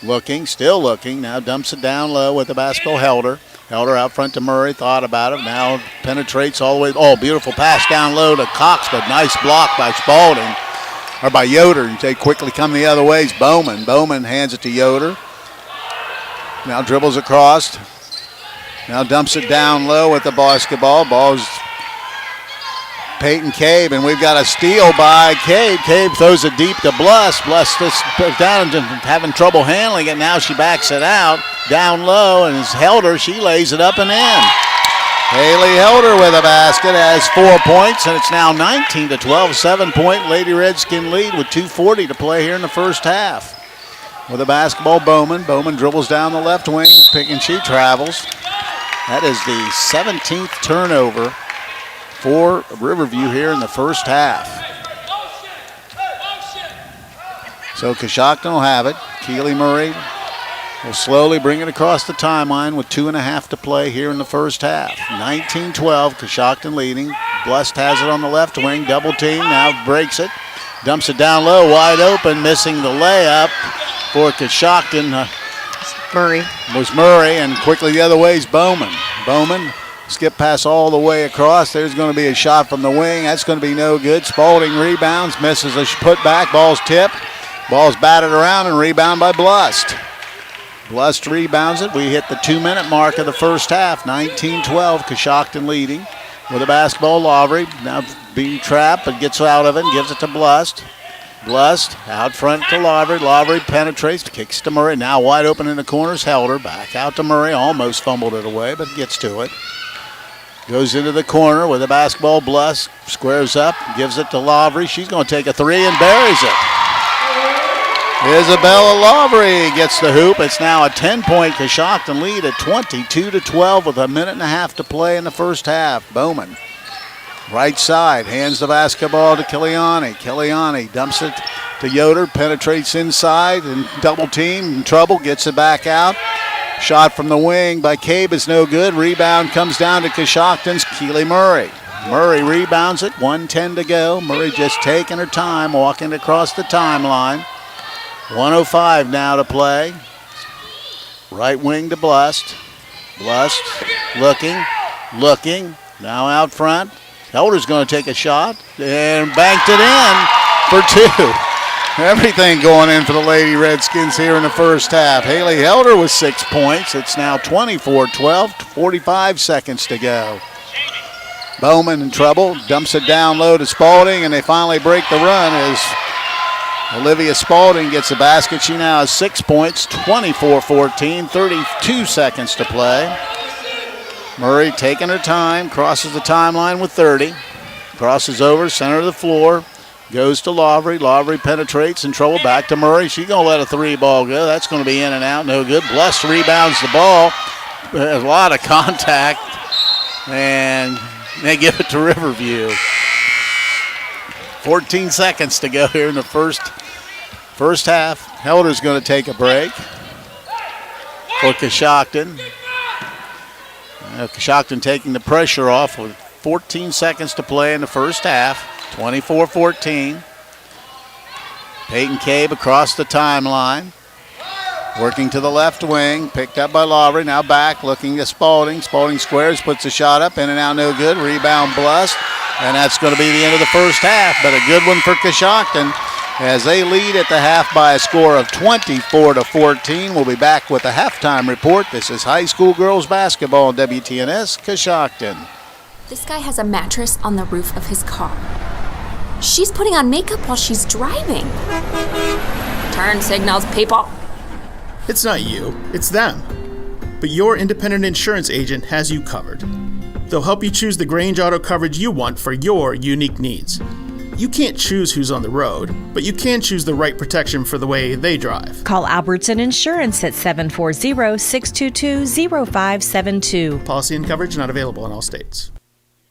Looking, still looking. Now dumps it down low with the basketball. Helder out front to Murray. Thought about it. Now penetrates all the way. Oh, beautiful pass down low to Cox, but nice block by Spalding. Or by Yoder. And they quickly come the other way. It's Bowman. Bowman hands it to Yoder. Now dribbles across. Now dumps it down low with the basketball. Ball's Peyton Cabe, and we've got a steal by Cabe. Cabe throws it deep to Bluss. Bluss just down and having trouble handling it. Now she backs it out down low, and it's Helder. She lays it up and in. Haley Helder with a basket has 4 points, and it's now 19-12, 7-point Lady Redskin lead with 2:40 to play here in the first half. With the basketball, Bowman. Bowman dribbles down the left wing, and she travels. That is the 17th turnover for Riverview here in the first half. So Coshocton will have it. Keely Murray will slowly bring it across the timeline with 2.5 to play here in the first half. 19-12, Coshocton leading. Blust has it on the left wing, double team, now breaks it. Dumps it down low, wide open, missing the layup for Coshocton. Murray. Was Murray, and quickly the other way is Bowman. Bowman, skip pass all the way across. There's going to be a shot from the wing. That's going to be no good. Spalding rebounds, misses a putback. Ball's tipped. Ball's batted around and rebound by Blust. Blust rebounds it. We hit the 2-minute mark of the first half. 19-12, Coshocton leading. With the basketball, Lavery now being trapped, but gets out of it and gives it to Blust. Blust out front to Lavery. Lavery penetrates, kicks to Murray. Now wide open in the corners, Helder. Back out to Murray. Almost fumbled it away, but gets to it. Goes into the corner with the basketball. Blust squares up, gives it to Lavery. She's going to take a three and buries it. Isabella Lavery gets the hoop. It's now a 10-point Coshocton lead at 22-12 with 1.5 minutes to play in the first half. Bowman, right side, hands the basketball to Kiliani. Kiliani dumps it to Yoder, penetrates inside and double team, in trouble, gets it back out. Shot from the wing by Cabe is no good. Rebound comes down to Coshocton's Keely Murray. Murray rebounds it, 1:10 to go. Murray just taking her time, walking across the timeline. 1:05 now to play. Right wing to Blust. Blust looking. Now out front. Helder's going to take a shot and banked it in for two. Everything going in for the Lady Redskins here in the first half. Haley Helder with 6 points. It's now 24-12, 45 seconds to go. Bowman in trouble, dumps it down low to Spalding, and they finally break the run as Olivia Spalding gets the basket. She now has 6 points, 24-14, 32 seconds to play. Murray taking her time, crosses the timeline with 30. Crosses over, center of the floor. Goes to Lavery. Lavery penetrates, in trouble. Back to Murray. She's going to let a 3-ball go. That's going to be in and out. No good. Bless rebounds the ball. There's a lot of contact. And they give it to Riverview. 14 seconds to go here in the first half. Helder's going to take a break for Coshocton. Coshocton taking the pressure off with 14 seconds to play in the first half. 24-14. Peyton Cabe across the timeline. Working to the left wing. Picked up by Lavery. Now back looking at Spalding. Spalding squares, puts a shot up. In and out, no good. Rebound Blust. And that's going to be the end of the first half. But a good one for Coshocton as they lead at the half by a score of 24-14. We'll be back with a halftime report. This is high school girls basketball on WTNS Coshocton. This guy has a mattress on the roof of his car. She's putting on makeup while she's driving. Turn signals, people. It's not you, it's them. But your independent insurance agent has you covered. They'll help you choose the Grange Auto coverage you want for your unique needs. You can't choose who's on the road, but you can choose the right protection for the way they drive. Call Albertson Insurance at 740-622-0572. Policy and coverage not available in all states.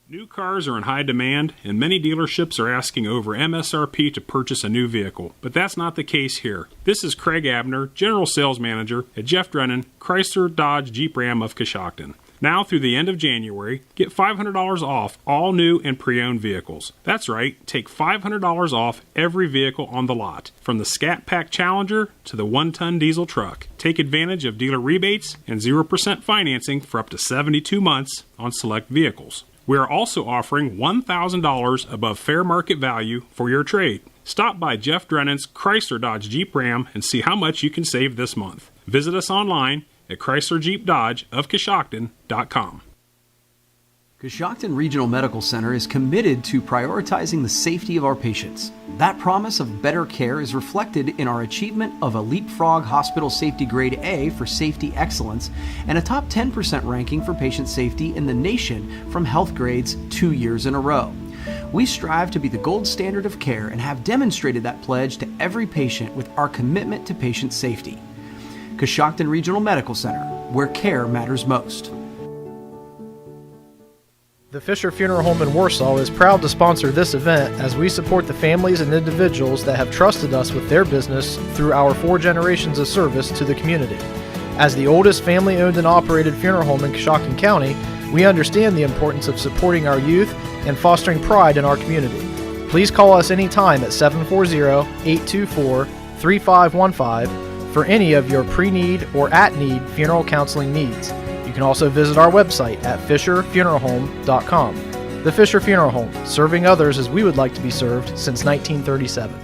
New cars are in high demand, and many dealerships are asking over MSRP to purchase a new vehicle. But that's not the case here. This is Craig Abner, General Sales Manager at Jeff Drennan, Chrysler Dodge Jeep Ram of Coshocton. Now through the end of January, get $500 off all new and pre-owned vehicles. That's right, take $500 off every vehicle on the lot, from the Scat Pack Challenger to the 1-ton diesel truck. Take advantage of dealer rebates and 0% financing for up to 72 months on select vehicles. We are also offering $1,000 above fair market value for your trade. Stop by Jeff Drennan's Chrysler Dodge Jeep Ram and see how much you can save this month. Visit us online at ChryslerJeepDodgeofCoshocton.com. Coshocton Regional Medical Center is committed to prioritizing the safety of our patients. That promise of better care is reflected in our achievement of a Leapfrog Hospital Safety Grade A for safety excellence and a top 10% ranking for patient safety in the nation from Health Grades 2 years in a row. We strive to be the gold standard of care and have demonstrated that pledge to every patient with our commitment to patient safety. Coshocton Regional Medical Center, where care matters most. The Fisher Funeral Home in Warsaw is proud to sponsor this event as we support the families and individuals that have trusted us with their business through our 4 generations of service to the community. As the oldest family-owned and operated funeral home in Coshocton County, we understand the importance of supporting our youth and fostering pride in our community. Please call us anytime at 740-824-3515 for any of your pre-need or at-need funeral counseling needs. You can also visit our website at fisherfuneralhome.com. The Fisher Funeral Home, serving others as we would like to be served since 1937.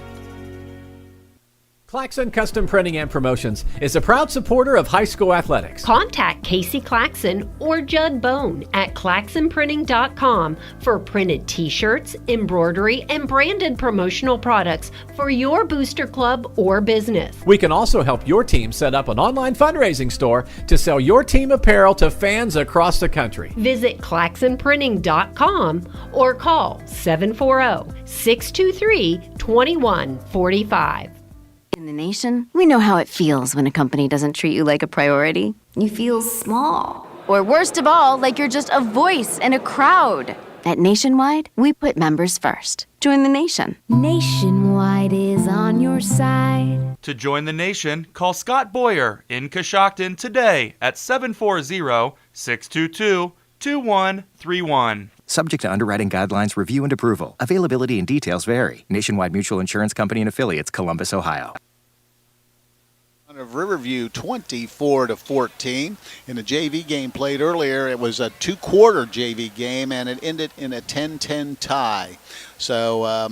Claxon Custom Printing and Promotions is a proud supporter of high school athletics. Contact Casey Claxon or Judd Bone at claxonprinting.com for printed t-shirts, embroidery, and branded promotional products for your booster club or business. We can also help your team set up an online fundraising store to sell your team apparel to fans across the country. Visit claxonprinting.com or call 740-623-2145. In the nation, we know how it feels when a company doesn't treat you like a priority. You feel small. Or worst of all, like you're just a voice in a crowd. At Nationwide, we put members first. Join the nation. Nationwide is on your side. To join the nation, call Scott Boyer in Coshocton today at 740-622-2131. Subject to underwriting guidelines, review, and approval. Availability and details vary. Nationwide Mutual Insurance Company and Affiliates, Columbus, Ohio. Of Riverview 24-14 in the JV game played earlier. It was a 2-quarter JV game and it ended in a 10-10 tie. So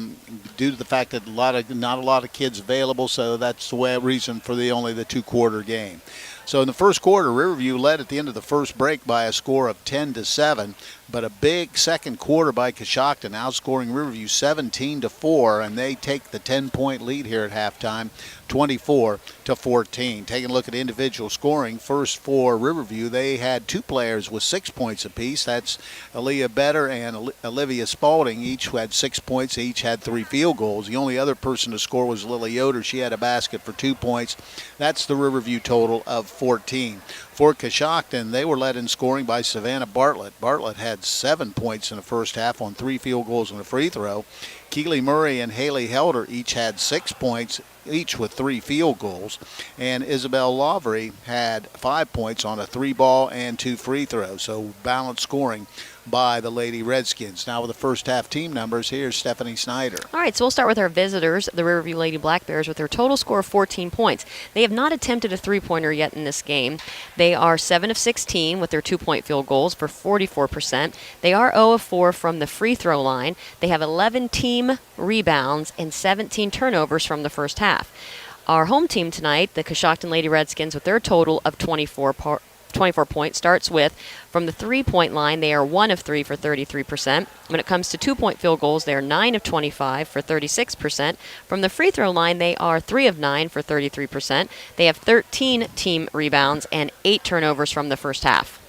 due to the fact that not a lot of kids available, so that's the reason for only the 2-quarter game. So in the first quarter, Riverview led at the end of the first break by a score of 10-7, but a big second quarter by Coshocton, outscoring Riverview 17-4, and they take the 10-point lead here at halftime, 24-14. Taking a look at individual scoring, first for Riverview, they had 2 players with 6 points apiece. That's Aaliyah Better and Olivia Spalding. Each had 6 points. Each had 3 field goals. The only other person to score was Lily Yoder. She had a basket for 2 points. That's the Riverview total of 14. For Coshocton, they were led in scoring by Savannah Bartlett. Bartlett had 7 points in the first half on 3 field goals and a free throw. Keely Murray and Haley Helder each had 6 points, each with 3 field goals. And Isabel Lavery had 5 points on a 3-ball and 2 free throws. So balanced scoring by the Lady Redskins. Now with the first half team numbers, here's Stephanie Snider. All right, so we'll start with our visitors, the Riverview Lady Black Bears, with their total score of 14 points. They have not attempted a 3-pointer yet in this game. They are 7 of 16 with their 2-point field goals for 44%. They are 0 of 4 from the free throw line. They have 11 team rebounds and 17 turnovers from the first half. Our home team tonight, the Coshocton Lady Redskins, with their total of 24 points, starts with, from the 3-point line, they are 1 of 3 for 33%. When it comes to 2-point field goals, they are 9 of 25 for 36%. From the free throw line, they are 3 of 9 for 33%. They have 13 team rebounds and 8 turnovers from the first half.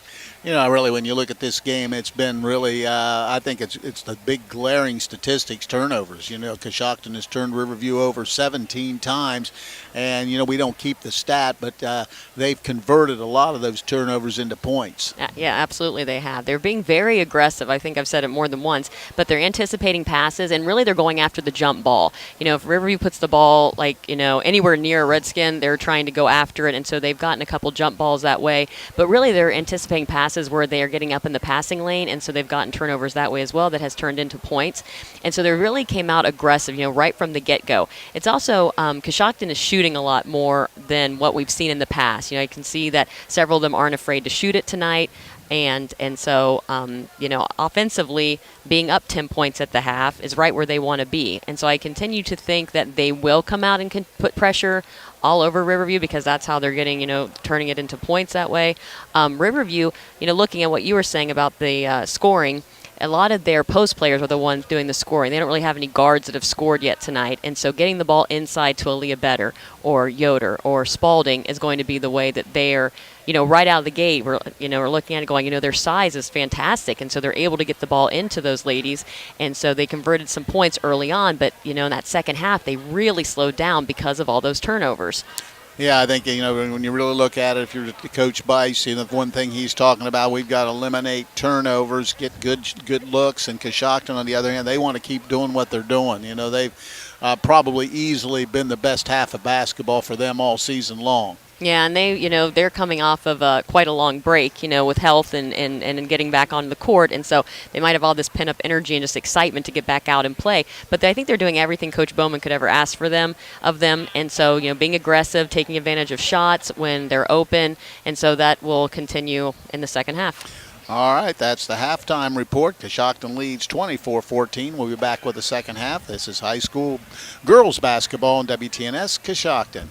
You know, really, when you look at this game, it's been really, I think it's the big glaring statistics, turnovers. You know, Coshocton has turned Riverview over 17 times, and, you know, we don't keep the stat, but they've converted a lot of those turnovers into points. Yeah, absolutely they have. They're being very aggressive. I think I've said it more than once, but they're anticipating passes, and really they're going after the jump ball. You know, if Riverview puts the ball, like, you know, anywhere near a Redskin, they're trying to go after it, and so they've gotten a couple jump balls that way, but really they're anticipating passes where they are getting up in the passing lane, and so they've gotten turnovers that way as well that has turned into points. And so they really came out aggressive, you know, right from the get-go. It's also, Coshocton is shooting a lot more than what we've seen in the past. You know, I can see that several of them aren't afraid to shoot it tonight. And so, you know, offensively, being up 10 points at the half is right where they want to be. And so I continue to think that they will come out and can put pressure all over Riverview, because that's how they're getting, you know, turning it into points that way. Riverview, you know, looking at what you were saying about the scoring, a lot of their post players are the ones doing the scoring. They don't really have any guards that have scored yet tonight. And so getting the ball inside to Aaliyah Better or Yoder or Spalding is going to be the way that they're, you know, right out of the gate, we're looking at it going, you know, their size is fantastic. And so they're able to get the ball into those ladies. And so they converted some points early on. But, you know, in that second half, they really slowed down because of all those turnovers. Yeah, I think, you know, when you really look at it, if you're Coach Bice, you know, the one thing he's talking about, we've got to eliminate turnovers, get good looks, and Coshocton, on the other hand, they want to keep doing what they're doing. You know, they've probably easily been the best half of basketball for them all season long. Yeah, and they, you know, they're coming off of quite a long break, you know, with health and getting back on the court, and so they might have all this pent-up energy and just excitement to get back out and play. But I think they're doing everything Coach Bowman could ever ask of them, and so, you know, being aggressive, taking advantage of shots when they're open, and so that will continue in the second half. All right, that's the halftime report. Coshocton leads 24-14. We'll be back with the second half. This is high school girls basketball on WTNS Coshocton.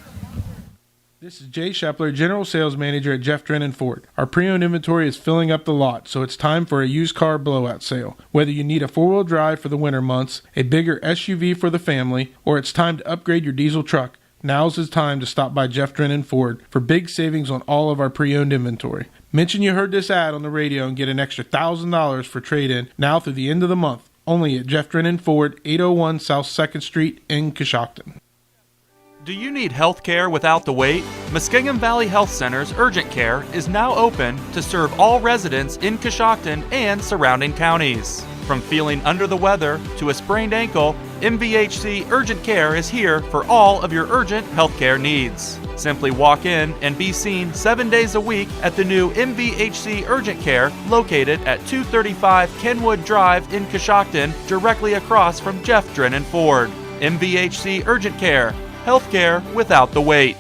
This is Jay Shepler, General Sales Manager at Jeff Drennan Ford. Our pre-owned inventory is filling up the lot, so it's time for a used car blowout sale. Whether you need a four-wheel drive for the winter months, a bigger SUV for the family, or it's time to upgrade your diesel truck, now's the time to stop by Jeff Drennan Ford for big savings on all of our pre-owned inventory. Mention you heard this ad on the radio and get an extra $1,000 for trade-in now through the end of the month, only at Jeff Drennan Ford, 801 South 2nd Street in Coshocton. Do you need health care without the wait? Muskingum Valley Health Center's Urgent Care is now open to serve all residents in Coshocton and surrounding counties. From feeling under the weather to a sprained ankle, MVHC Urgent Care is here for all of your urgent health care needs. Simply walk in and be seen 7 days a week at the new MVHC Urgent Care located at 235 Kenwood Drive in Coshocton, directly across from Jeff Drennan Ford. MVHC Urgent Care. Healthcare without the wait.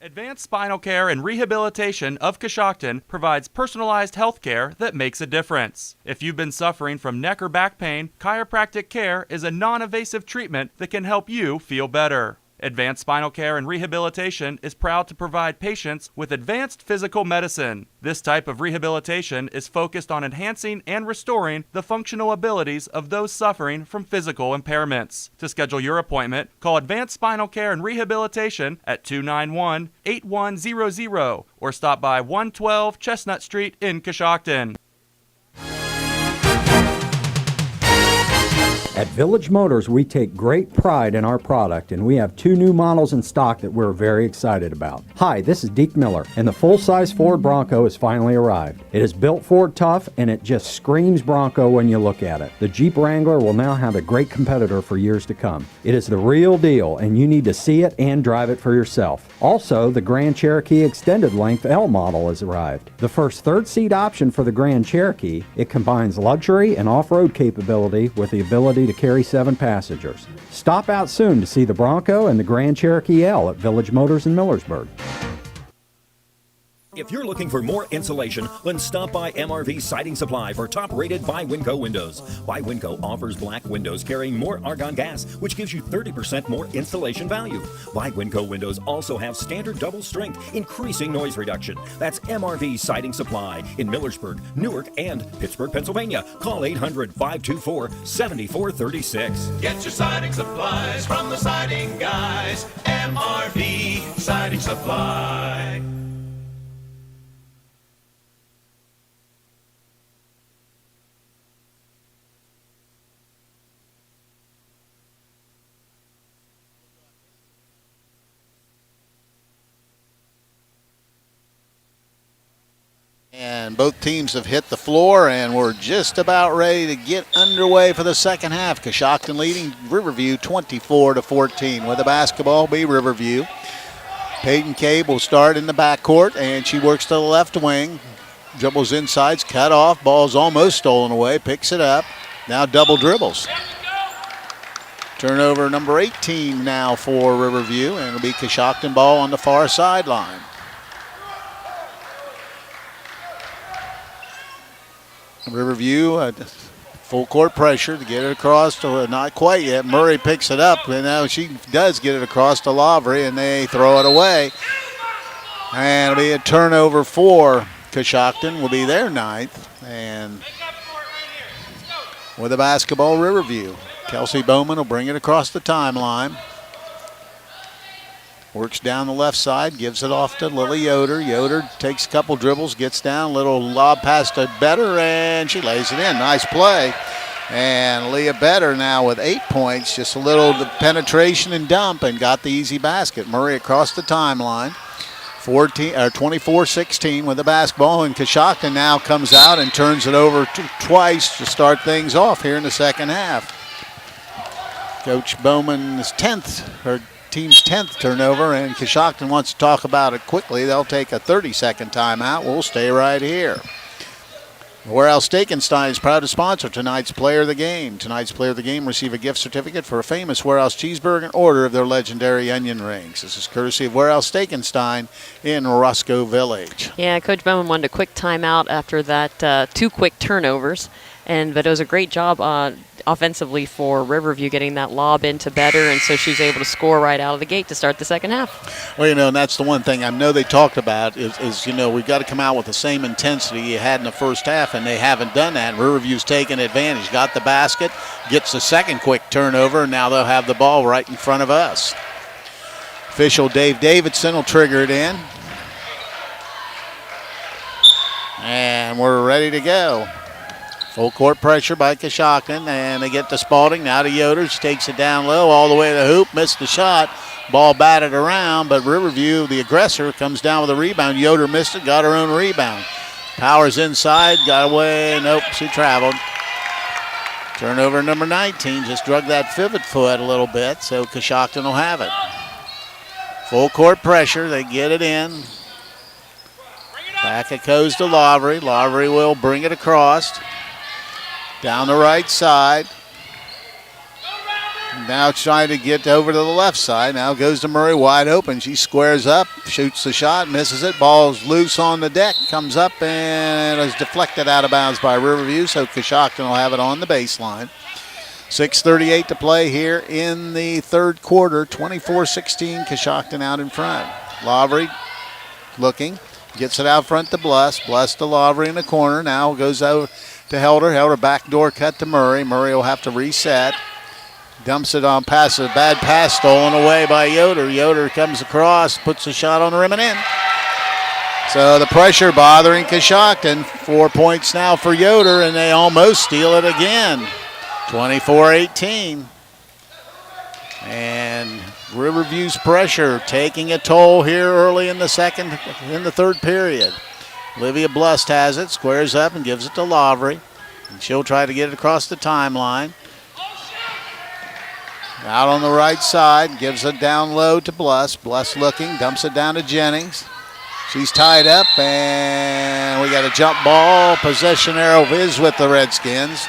Advanced Spinal Care and Rehabilitation of Coshocton provides personalized health care that makes a difference. If you've been suffering from neck or back pain, chiropractic care is a non-invasive treatment that can help you feel better. Advanced Spinal Care and Rehabilitation is proud to provide patients with advanced physical medicine. This type of rehabilitation is focused on enhancing and restoring the functional abilities of those suffering from physical impairments. To schedule your appointment, call Advanced Spinal Care and Rehabilitation at 291-8100 or stop by 112 Chestnut Street in Coshocton. At Village Motors, we take great pride in our product, and we have 2 new models in stock that we're very excited about. Hi, this is Deke Miller, and the full-size Ford Bronco has finally arrived. It is built Ford tough, and it just screams Bronco when you look at it. The Jeep Wrangler will now have a great competitor for years to come. It is the real deal, and you need to see it and drive it for yourself. Also, the Grand Cherokee Extended Length L model has arrived. The first third-seat option for the Grand Cherokee, it combines luxury and off-road capability with the ability to carry 7 passengers. Stop out soon to see the Bronco and the Grand Cherokee L at Village Motors in Millersburg. If you're looking for more insulation, then stop by MRV Siding Supply for top-rated By Winco windows. By Winco offers black windows carrying more argon gas, which gives you 30% more insulation value. By Winco windows also have standard double strength, increasing noise reduction. That's MRV Siding Supply in Millersburg, Newark, and Pittsburgh, Pennsylvania. Call 800-524-7436. Get your siding supplies from the siding guys. MRV Siding Supply. And both teams have hit the floor, and we're just about ready to get underway for the second half. Coshocton leading Riverview 24-14. With the basketball be Riverview. Peyton Cabe will start in the backcourt, and she works to the left wing. Dribbles insides, cut off. Ball's almost stolen away. Picks it up. Now double dribbles. Turnover number 18 now for Riverview, and it'll be Coshocton ball on the far sideline. Riverview, full court pressure to get it across to, not quite yet. Murray picks it up, and now she does get it across to Lavery, and they throw it away. And it'll be a turnover for Coshocton, will be their 9th. And with the basketball, Riverview. Kelsey Bowman will bring it across the timeline. Works down the left side, gives it off to Lily Yoder. Yoder takes a couple dribbles, gets down, little lob pass to Better, and she lays it in. Nice play. And Leah Better now with 8 points, just a little penetration and dump, and got the easy basket. Murray across the timeline. 24-16 with the basketball, and Coshocton now comes out and turns it over twice to start things off here in the second half. Coach Bowman's team's 10th turnover, and Coshocton wants to talk about it quickly. They'll take a 30-second timeout. We'll stay right here. Warehouse Steakenstein is proud to sponsor tonight's Player of the Game. Tonight's Player of the Game receive a gift certificate for a famous Warehouse cheeseburger in order of their legendary onion rings. This is courtesy of Warehouse Steakenstein in Roscoe Village. Yeah, Coach Bowman wanted a quick timeout after that 2 quick turnovers, but it was a great job offensively for Riverview getting that lob into Better, and so she was able to score right out of the gate to start the second half. Well, and that's the one thing I know they talked about is we've got to come out with the same intensity you had in the first half, and they haven't done that. Riverview's taken advantage, got the basket, gets the second quick turnover, and now they'll have the ball right in front of us. Official Dave Davidson will trigger it in. And we're ready to go. Full court pressure by Coshocton, and they get to Spalding. Now to Yoder. She takes it down low all the way to the hoop. Missed the shot. Ball batted around, but Riverview, the aggressor, comes down with a rebound. Yoder missed it, got her own rebound. Powers inside, got away. Nope, she traveled. Turnover number 19. Just drug that pivot foot a little bit, so Coshocton will have it. Full court pressure. They get it in. Back it goes to Lavery. Lavery will bring it across. Down the right side. Now trying to get over to the left side. Now goes to Murray wide open. She squares up, shoots the shot, misses it. Ball's loose on the deck, comes up and is deflected out of bounds by Riverview, so Coshocton will have it on the baseline. 6:38 to play here in the third quarter. 24-16, Coshocton out in front. Lavery looking, gets it out front to Bless. Bless to Lavery in the corner. Now goes out to Helder. Helder backdoor cut to Murray. Murray will have to reset. Dumps it on pass, a bad pass stolen away by Yoder. Yoder comes across, puts a shot on the rim and in. So the pressure bothering Coshocton. 4 points now for Yoder, and they almost steal it again. 24-18. And Riverview's pressure taking a toll here early in the third period. Olivia Blust has it, squares up and gives it to Lavery. And she'll try to get it across the timeline. Out on the right side, gives it down low to Blust. Blust looking, dumps it down to Jennings. She's tied up, and we got a jump ball. Possession arrow is with the Redskins.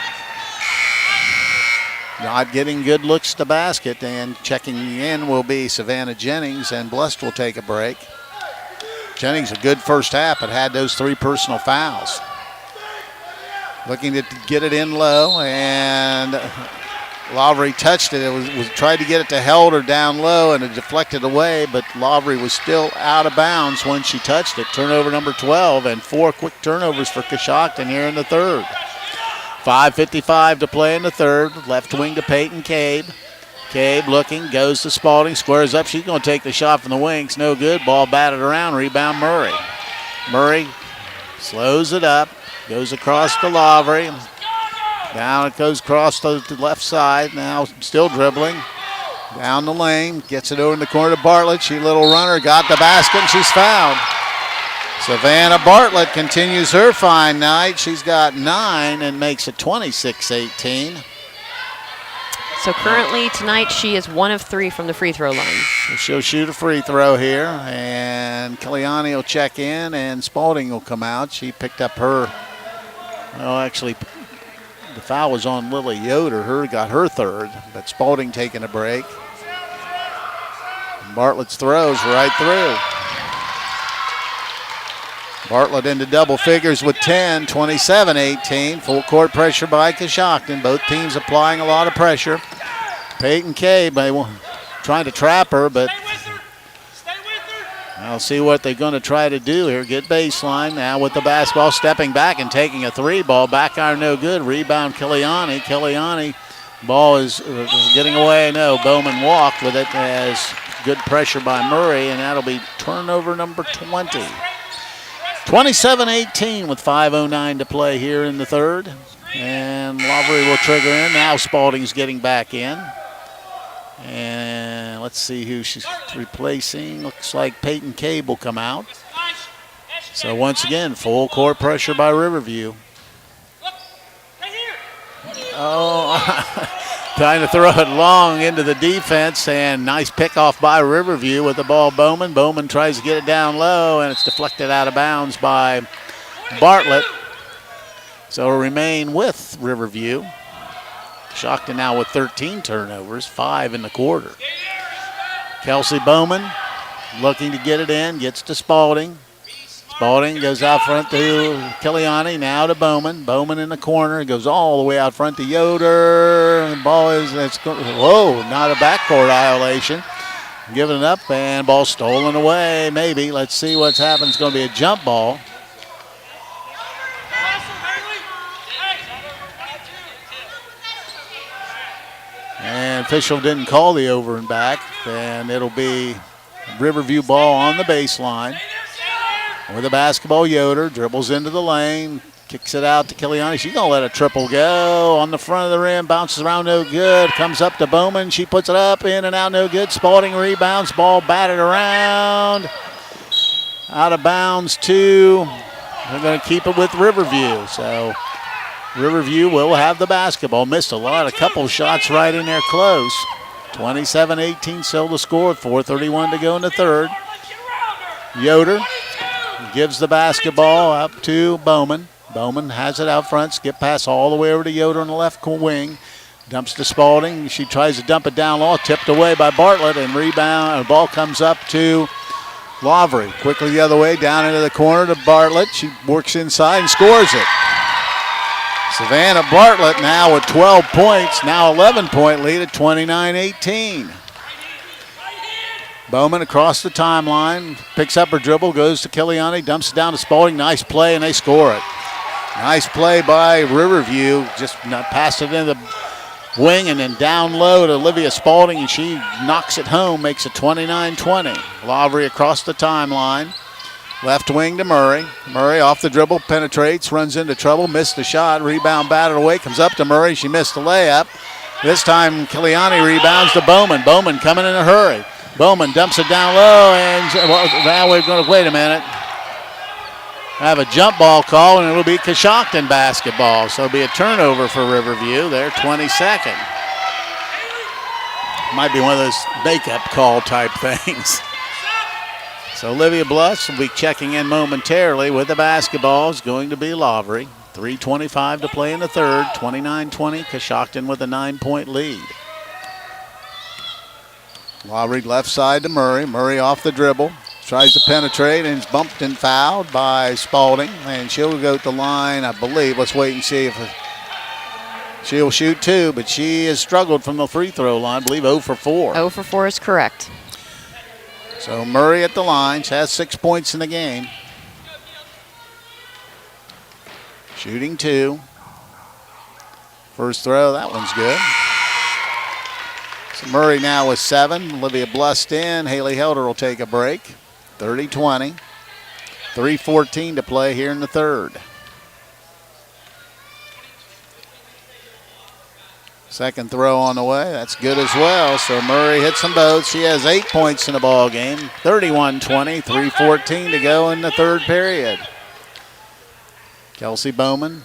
Not getting good looks to basket, and checking in will be Savannah Jennings, and Blust will take a break. Jennings, a good first half, but had those 3 personal fouls. Looking to get it in low, and Lavery touched it. It was tried to get it to Helder down low, and it deflected away, but Lavery was still out of bounds when she touched it. Turnover number 12, and 4 quick turnovers for Coshocton here in the third. 5:55 to play in the third. Left wing to Peyton Cabe. Cabe looking, goes to Spalding, squares up. She's going to take the shot from the wings. No good. Ball batted around. Rebound Murray. Murray slows it up. Goes across to Lavery. Down it goes across to the left side. Now still dribbling. Down the lane. Gets it over in the corner to Bartlett. She little runner. Got the basket and she's fouled. Savannah Bartlett continues her fine night. She's got 9 and makes it 26-18. So currently tonight she is 1 of 3 from the free throw line. So she'll shoot a free throw here, and Kiliani will check in, and Spalding will come out. She picked up her, well, actually, the foul was on Lily Yoder. Her got her third, but Spalding taking a break. Bartlett's throws right through. Bartlett into double figures with 10, 27-18. Full court pressure by Coshocton. Both teams applying a lot of pressure. Peyton Cabe trying to trap her, but I'll see what they're going to try to do here. Get baseline now with the basketball, stepping back and taking a 3 ball. Back iron no good. Rebound Kiliani. Kiliani, ball is getting away. No, Bowman walked with it as good pressure by Murray, and that'll be turnover number 20. 27-18 with 5:09 to play here in the third. And Lavery will trigger in. Now Spalding's getting back in. And let's see who she's replacing. Looks like Peyton Cabe will come out. So once again, full court pressure by Riverview. Oh, trying to throw it long into the defense, and nice pickoff by Riverview with the ball. Bowman. Bowman tries to get it down low, and it's deflected out of bounds by Bartlett. So it'll remain with Riverview. Coshocton now with 13 turnovers, 5 in the quarter. Kelsey Bowman looking to get it in, gets to Spalding. Spalding goes out front to Kiliani, now to Bowman. Bowman in the corner, goes all the way out front to Yoder. The ball is, whoa, not a backcourt violation. Giving it up, and ball stolen away, maybe. Let's see what's happened. It's going to be a jump ball. And official didn't call the over and back, and it'll be Riverview ball on the baseline. With the basketball, Yoder dribbles into the lane, kicks it out to Kiliani. She's going to let a triple go on the front of the rim, bounces around, no good. Comes up to Bowman. She puts it up, in and out, no good. Spalding rebounds, ball batted around. Out of bounds, 2. They're going to keep it with Riverview. So Riverview will have the basketball. Missed a couple shots right in there close. 27-18 still the score, 4:31 to go in the third. Yoder gives the basketball up to Bowman. Bowman has it out front. Skip pass all the way over to Yoder on the left wing. Dumps to Spalding. She tries to dump it down low, tipped away by Bartlett, and rebound. The ball comes up to Lavery. Quickly the other way, down into the corner to Bartlett. She works inside and scores it. Savannah Bartlett now with 12 points, now 11-point lead at 29-18. Bowman across the timeline, picks up her dribble, goes to Kiliani, dumps it down to Spalding. Nice play, and they score it. Nice play by Riverview, just passed it in the wing and then down low to Olivia Spalding, and she knocks it home, makes it 29-20. Lavery across the timeline. Left wing to Murray. Murray off the dribble, penetrates, runs into trouble, missed the shot. Rebound batted away, comes up to Murray. She missed the layup. This time Kiliani rebounds to Bowman. Bowman coming in a hurry. Bowman dumps it down low, and now we're going to wait a minute. Have a jump ball call, and it'll be Coshocton basketball. So it'll be a turnover for Riverview. They're 22nd. Might be one of those makeup call type things. So Olivia Bluss will be checking in momentarily with the basketball. It's going to be Lavery. 3:25 to play in the third. 29-20. Coshocton with a 9-point lead. Lavery left side to Murray. Murray off the dribble. Tries to penetrate and is bumped and fouled by Spalding. And she'll go to the line, I believe. Let's wait and see if she'll shoot two. But she has struggled from the free throw line. I believe 0 for 4. 0 for 4 is correct. So Murray at the line. She has 6 points in the game. Shooting two. First throw, that one's good. So Murray now with 7. Olivia Blust in. Haley Helder will take a break. 30-20. 3:14 to play here in the third. Second throw on the way. That's good as well. So Murray hits them both. She has 8 points in the ball game. 31-20. 3:14 to go in the third period. Kelsey Bowman.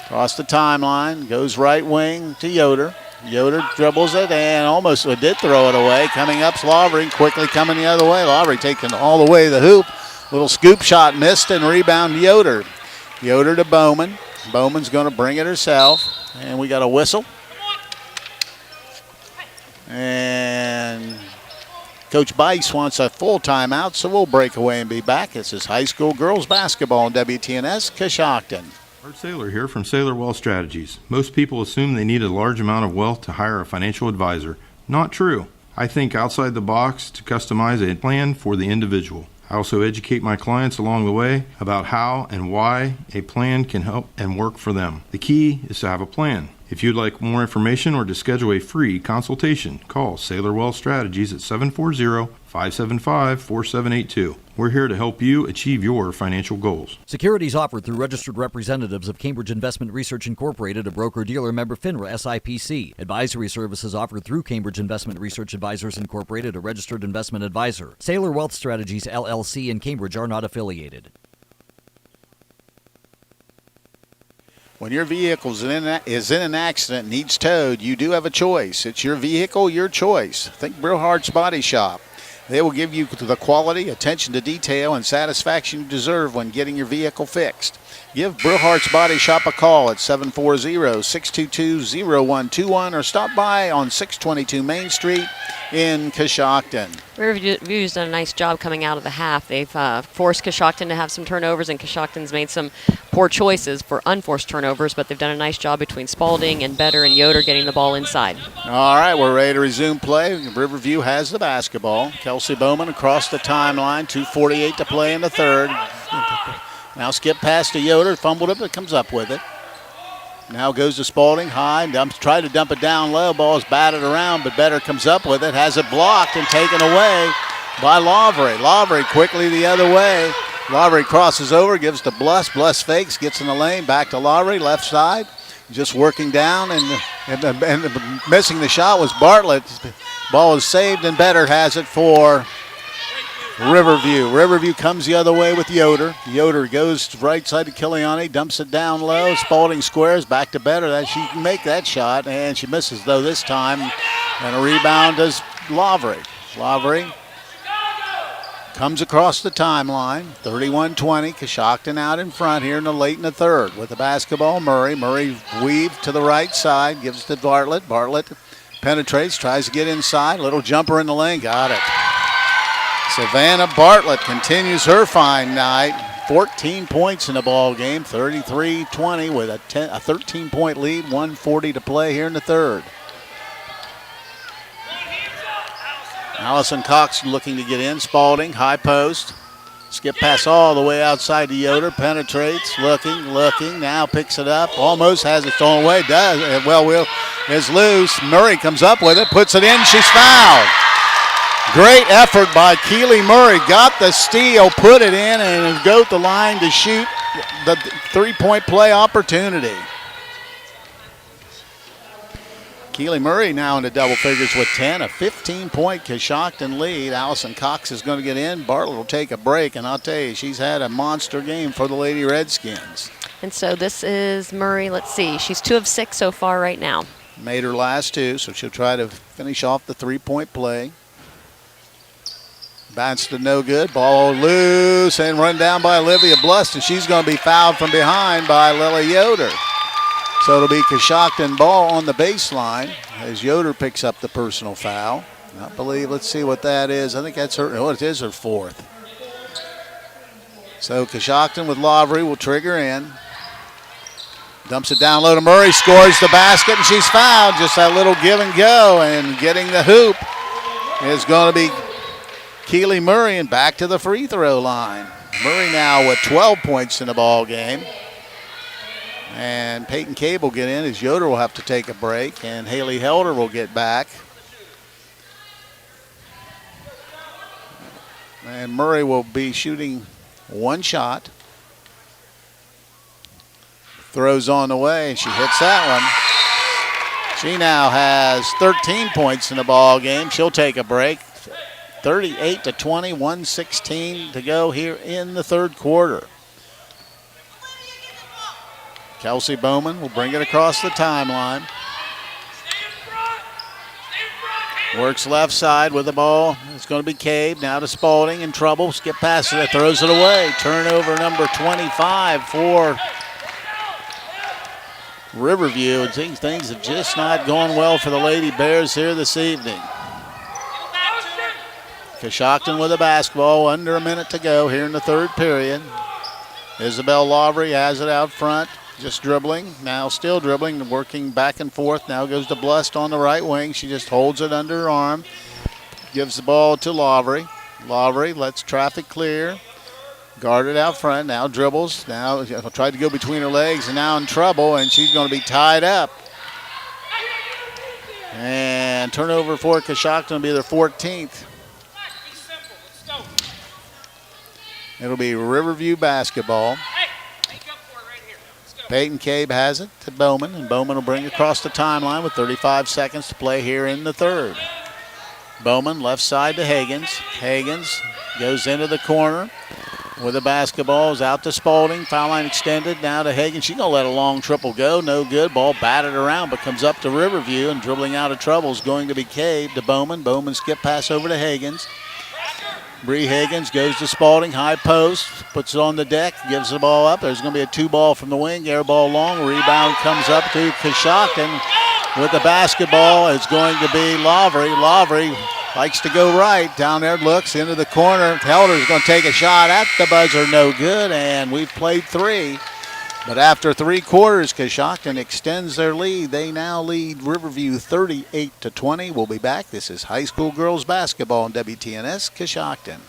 Across the timeline. Goes right wing to Yoder. Yoder dribbles it and almost did throw it away. Coming up, Lavery quickly coming the other way. Lavery taking all the way to the hoop. Little scoop shot missed and rebound Yoder. Yoder to Bowman. Bowman's going to bring it herself. And we got a whistle. And Coach Bice wants a full timeout, so we'll break away and be back. This is high school girls basketball on WTNS Coshocton. Art Saylor here from Saylor Wealth Strategies. Most people assume they need a large amount of wealth to hire a financial advisor. Not true. I think outside the box to customize a plan for the individual. I also educate my clients along the way about how and why a plan can help and work for them. The key is to have a plan. If you'd like more information or to schedule a free consultation, call Saylor Wealth Strategies at 740-575-4782. We're here to help you achieve your financial goals. Securities offered through registered representatives of Cambridge Investment Research Incorporated, a broker-dealer member FINRA SIPC. Advisory services offered through Cambridge Investment Research Advisors Incorporated, a registered investment advisor. Saylor Wealth Strategies LLC and Cambridge are not affiliated. When your vehicle is in an accident and needs towed, you do have a choice. It's your vehicle, your choice. Think Brillhart's Body Shop. They will give you the quality, attention to detail, and satisfaction you deserve when getting your vehicle fixed. Give Brillhart's Body Shop a call at 740-622-0121 or stop by on 622 Main Street in Coshocton. Riverview's done a nice job coming out of the half. They've forced Coshocton to have some turnovers, and Coshocton's made some poor choices for unforced turnovers, but they've done a nice job between Spalding and Better and Yoder getting the ball inside. All right, we're ready to resume play. Riverview has the basketball. Kelsey Bowman across the timeline, 2:48 to play in the third. Now skip pass to Yoder, fumbled it, but comes up with it. Now goes to Spalding, high, try to dump it down low. Ball is batted around, but Better comes up with it, has it blocked and taken away by Lavery. Lavery quickly the other way. Lavery crosses over, gives to Bluss. Bluss fakes, gets in the lane, back to Lavery, left side. Just working down, and missing the shot was Bartlett. Ball is saved, and Better has it for Riverview. Riverview comes the other way with Yoder. Yoder goes right side to Kiliani, dumps it down low. Spalding squares, back to Better. She can make that shot, and she misses, though, this time. And a rebound is Lavery. Lavery comes across the timeline. 31-20. Coshocton out in front here in the third. With the basketball, Murray. Murray weaved to the right side. Gives to Bartlett. Bartlett penetrates. Tries to get inside. Little jumper in the lane. Got it. Savannah Bartlett continues her fine night. 14 points in the ball game. 33-20 with a 13-point lead. 1:40 to play here in the third. Allison Cox looking to get in. Spalding, high post. Skip pass all the way outside to Yoder. Penetrates, looking. Now picks it up. Almost has it thrown away. Does. Is loose. Murray comes up with it. Puts it in. She's fouled. Great effort by Keely Murray. Got the steal. Put it in and go to the line to shoot the three-point play opportunity. Keely Murray now into double figures with 10, a 15-point Coshocton lead. Allison Cox is going to get in. Bartlett will take a break, and I'll tell you, she's had a monster game for the Lady Redskins. And so this is Murray. Let's see. She's 2 of 6 so far right now. Made her last 2, so she'll try to finish off the three-point play. Bounce to no good. Ball loose and run down by Olivia Blust, and she's going to be fouled from behind by Lily Yoder. So it'll be Coshocton ball on the baseline as Yoder picks up the personal foul. I believe, let's see what that is. I think that's her, it is her fourth. So Coshocton with Lavery will trigger in. Dumps it down low to Murray, scores the basket, and she's fouled. Just that little give and go, and getting the hoop is going to be Keely Murray, and back to the free throw line. Murray now with 12 points in the ball game. And Peyton Cable will get in as Yoder will have to take a break, and Haley Helder will get back. And Murray will be shooting one shot. Throws on the way, and she hits that one. She now has 13 points in the ball game. She'll take a break. 38-20, 1:16 to go here in the third quarter. Kelsey Bowman will bring it across the timeline. Works left side with the ball. It's going to be Cabe. Now to Spalding in trouble. Skip past it. Throws it away. Turnover number 25 for Riverview. And things have just not gone well for the Lady Bears here this evening. Coshocton with the basketball. Under a minute to go here in the third period. Isabel Lavery has it out front. Just dribbling, now still dribbling, working back and forth. Now goes to Blust on the right wing. She just holds it under her arm. Gives the ball to Lavery. Lavery lets traffic clear. Guarded out front, now dribbles. Now tried to go between her legs and now in trouble, and she's going to be tied up. And turnover for Coshocton will be their 14th. It'll be Riverview basketball. Peyton Cabe has it to Bowman, and Bowman will bring it across the timeline with 35 seconds to play here in the third. Bowman left side to Higgins. Higgins goes into the corner with the basketball. Is out to Spalding. Foul line extended now to Higgins. She's going to let a long triple go. No good. Ball batted around, but comes up to Riverview, and dribbling out of trouble is going to be Cabe to Bowman. Bowman skip pass over to Higgins. Bree Higgins goes to Spalding, high post, puts it on the deck, gives the ball up. There's going to be a 2-ball from the wing, air ball long. Rebound comes up to Coshocton with the basketball. It's going to be Lavery. Lavery likes to go right. Down there, looks into the corner. Helder's going to take a shot at the buzzer, no good, and we've played 3. But after 3 quarters, Coshocton extends their lead. They now lead Riverview 38-20. We'll be back. This is high school girls basketball on WTNS Coshocton.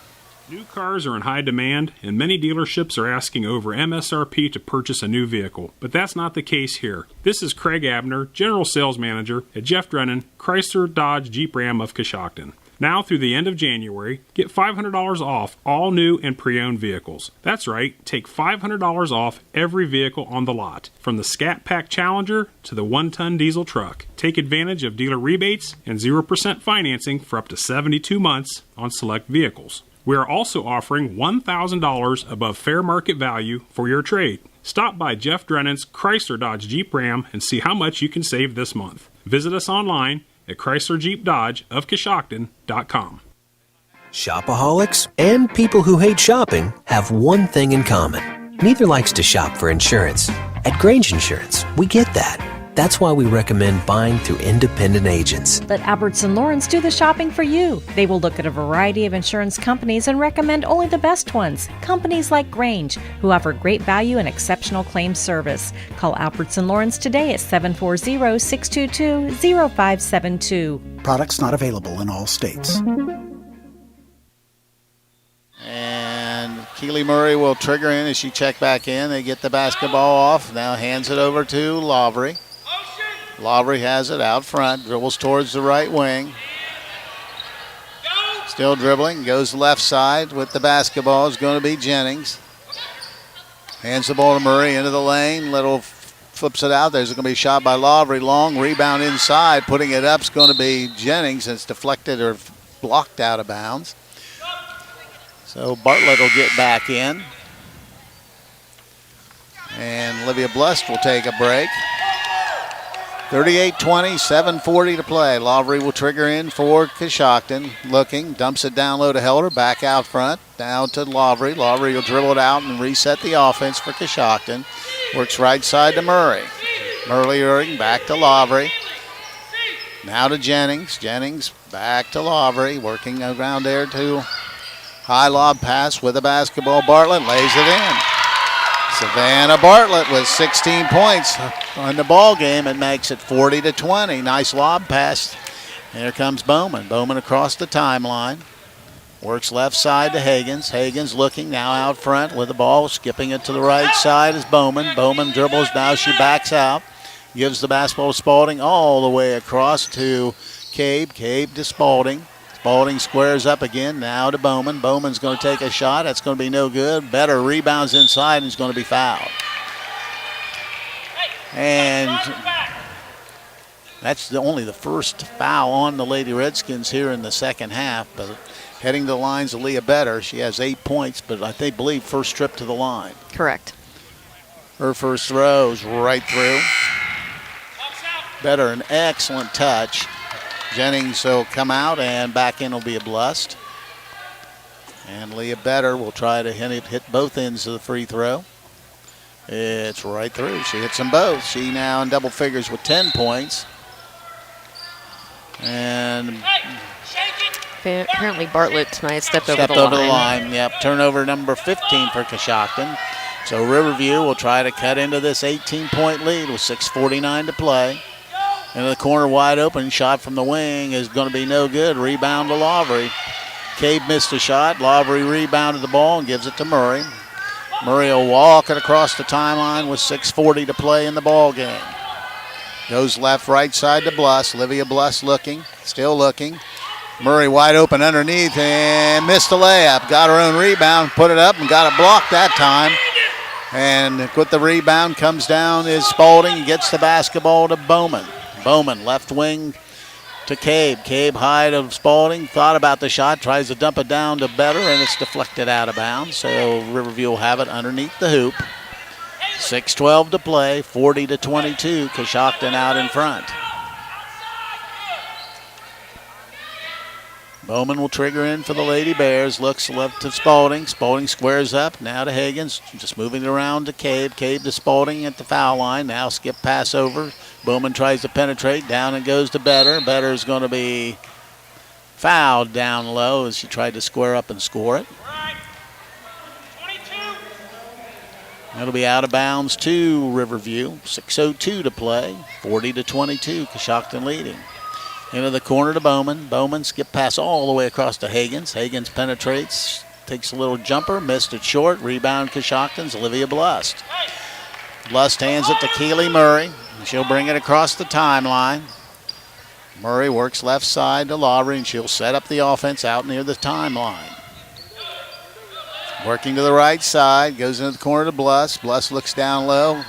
New cars are in high demand, and many dealerships are asking over MSRP to purchase a new vehicle. But that's not the case here. This is Craig Abner, General Sales Manager at Jeff Drennan, Chrysler, Dodge, Jeep Ram of Coshocton. Now through the end of January, get $500 off all new and pre-owned vehicles. That's right, take $500 off every vehicle on the lot, from the Scat Pack Challenger to the 1-ton diesel truck. Take advantage of dealer rebates and 0% financing for up to 72 months on select vehicles. We are also offering $1,000 above fair market value for your trade. Stop by Jeff Drennan's Chrysler Dodge Jeep Ram and see how much you can save this month. Visit us online at ChryslerJeepDodge of Coshocton.com. Shopaholics and people who hate shopping have one thing in common. Neither likes to shop for insurance. At Grange Insurance, we get that. That's why we recommend buying through independent agents. Let Albertson Lawrence do the shopping for you. They will look at a variety of insurance companies and recommend only the best ones. Companies like Grange, who offer great value and exceptional claim service. Call Albertson Lawrence today at 740-622-0572. Products not available in all states. And Keely Murray will trigger in as she check back in. They get the basketball off. Now hands it over to Lavery. Lavery has it out front, dribbles towards the right wing. Still dribbling, goes left side with the basketball is going to be Jennings. Hands the ball to Murray into the lane, little flips it out. There's going to be a shot by Lavery, long rebound inside. Putting it up is going to be Jennings. It's deflected or blocked out of bounds. So Bartlett will get back in. And Olivia Blust will take a break. 38-20, 7:40 to play. Lavery will trigger in for Coshocton. Looking, dumps it down low to Helder, back out front, down to Lavery. Lavery will dribble it out and reset the offense for Coshocton. Works right side to Murray. Murray back to Lavery. Now to Jennings. Jennings back to Lavery, working around there to high lob pass with the basketball. Bartlett lays it in. Savannah Bartlett with 16 points on the ball game. It makes it 40-20. Nice lob pass. Here comes Bowman. Bowman across the timeline. Works left side to Higgins. Higgins looking now out front with the ball. Skipping it to the right side is Bowman. Bowman dribbles. Now she backs out. Gives the basketball to Spalding all the way across to Cabe. Cabe to Spalding. Spalding squares up again, now to Bowman. Bowman's going to take a shot. That's going to be no good. Better rebounds inside and is going to be fouled. And that's only the first foul on the Lady Redskins here in the second half. But heading to the lines of Leah Better. She has 8 points, but I believe first trip to the line. Correct. Her first throw is right through. Better, an excellent touch. Jennings will come out, and back in will be a Blust. And Leah Better will try to hit both ends of the free throw. It's right through. She hits them both. She now in double figures with 10 points. And apparently Bartlett tonight stepped over the line. Yep, turnover number 15 for Coshocton. So Riverview will try to cut into this 18-point lead with 6:49 to play. Into the corner, wide open. Shot from the wing is going to be no good. Rebound to Lavery. Cabe missed a shot. Lavery rebounded the ball and gives it to Murray. Murray will walk it across the timeline with 6:40 to play in the ball game. Goes left, right side to Blust. Olivia Blust looking, still looking. Murray wide open underneath and missed the layup. Got her own rebound, put it up and got it blocked that time. And with the rebound comes down is Spalding and gets the basketball to Bowman. Bowman, left wing to Cabe. Cabe high to Spalding. Thought about the shot. Tries to dump it down to Better, and it's deflected out of bounds. So Riverview will have it underneath the hoop. 6:12 to play. 40-22. Coshocton out in front. Bowman will trigger in for the Lady Bears. Looks left to Spalding. Spalding squares up. Now to Higgins. Just moving it around to Cabe. Cabe to Spalding at the foul line. Now skip pass over. Bowman tries to penetrate. Down and goes to Better. Better is going to be fouled down low as she tried to square up and score it. That'll be out of bounds to Riverview. 6:02 to play. 40-22. Coshocton leading. Into the corner to Bowman. Bowman skip pass all the way across to Higgins. Higgins penetrates. Takes a little jumper. Missed it short. Rebound Coshocton's Olivia Blust. Blust hands it to Keely Murray. She'll bring it across the timeline. Murray works left side to Lavery, and she'll set up the offense out near the timeline. Working to the right side, goes into the corner to Blust. Blust looks down low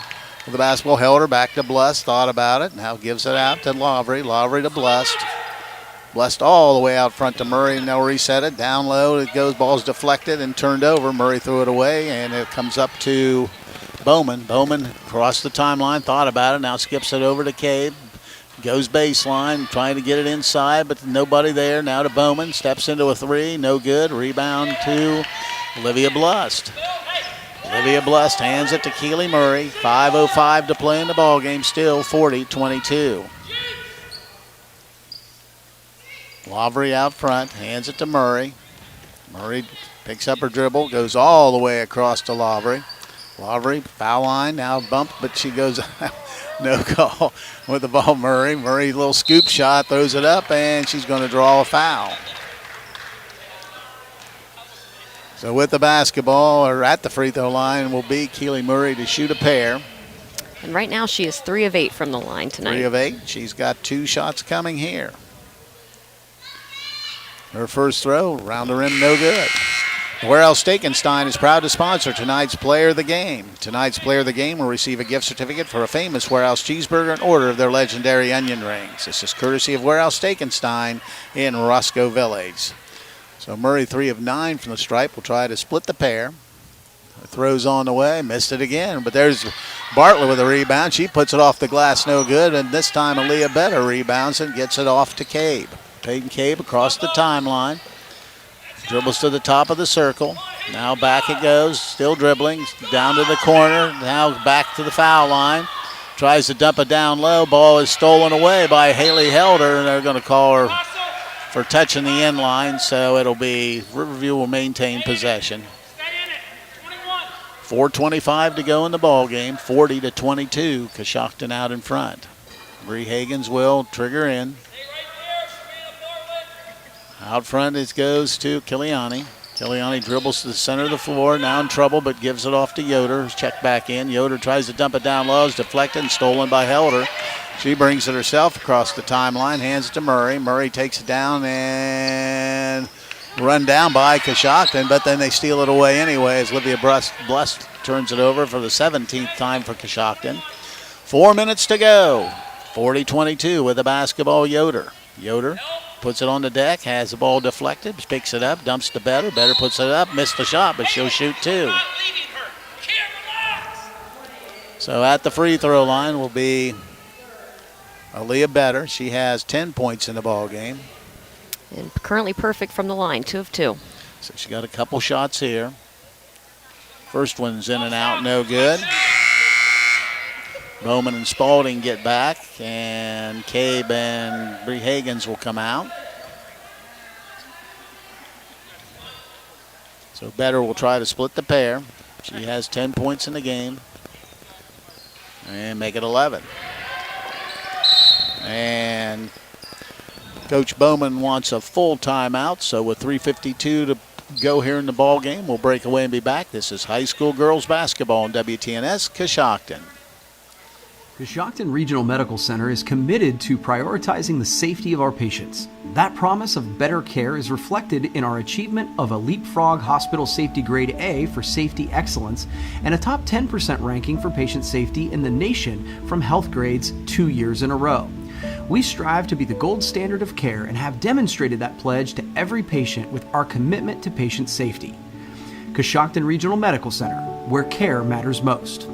with the basketball, held her back to Blust, thought about it, now gives it out to Lavery. Lavery to Blust. Blust all the way out front to Murray, and they'll reset it. Down low, it goes, ball's deflected and turned over. Murray threw it away, and it comes up to Bowman. Bowman across the timeline, thought about it, now skips it over to Cabe. Goes baseline, trying to get it inside, but nobody there. Now to Bowman, steps into a three, no good. Rebound to Olivia Blust. Olivia Blust hands it to Keely Murray. 5:05 to play in the ball game, still 40-22. Lavery out front, hands it to Murray. Murray picks up her dribble, goes all the way across to Lavery. Lavery, foul line, now bumped, but she goes no call with the ball. Murray, little scoop shot, throws it up, and she's going to draw a foul. So with the basketball, or at the free throw line, will be Keely Murray to shoot a pair. And right now she is 3 of 8 from the line tonight. 3 of 8. She's got 2 shots coming here. Her first throw, round the rim, no good. Warehouse Stekenstein is proud to sponsor tonight's Player of the Game. Tonight's Player of the Game will receive a gift certificate for a famous Warehouse cheeseburger in order of their legendary onion rings. This is courtesy of Warehouse Stekenstein in Roscoe Village. So Murray 3 of 9 from the stripe will try to split the pair. Throws on the way, missed it again, but there's Bartlett with a rebound. She puts it off the glass, no good, and this time Aaliyah Better rebounds and gets it off to Cabe. Peyton Cabe across the timeline. Dribbles to the top of the circle. Now back it goes, still dribbling, down to the corner, now back to the foul line. Tries to dump it down low, ball is stolen away by Haley Helder, and they're going to call her for touching the end line, so it'll be, Riverview will maintain possession. 4:25 to go in the ball game, 40-22, Coshocton out in front. Bree Hagens will trigger in. Out front it goes to Kiliani. Kiliani dribbles to the center of the floor, now in trouble, but gives it off to Yoder. Check back in. Yoder tries to dump it down low, is deflected and stolen by Helder. She brings it herself across the timeline, hands it to Murray. Murray takes it down and run down by Coshocton, but then they steal it away anyway as Olivia Blust turns it over for the 17th time for Coshocton. 4 minutes to go. 40-22 with the basketball, Yoder. Yoder puts it on the deck, has the ball deflected, picks it up, dumps to Better. Better puts it up, missed the shot, but she'll shoot 2. So at the free throw line will be Aaliyah Better. She has 10 points in the ball game. And currently perfect from the line, 2 of 2. So she got a couple shots here. First one's in and out, no good. Bowman and Spalding get back, and Cabe and Bree Hagens will come out. So Better will try to split the pair. She has 10 points in the game. And make it 11. And Coach Bowman wants a full timeout, so with 3:52 to go here in the ball game, we'll break away and be back. This is high school girls basketball on WTNS Coshocton. Coshocton Regional Medical Center is committed to prioritizing the safety of our patients. That promise of better care is reflected in our achievement of a Leapfrog Hospital Safety Grade A for safety excellence and a top 10% ranking for patient safety in the nation from Health Grades 2 years in a row. We strive to be the gold standard of care and have demonstrated that pledge to every patient with our commitment to patient safety. Coshocton Regional Medical Center, where care matters most.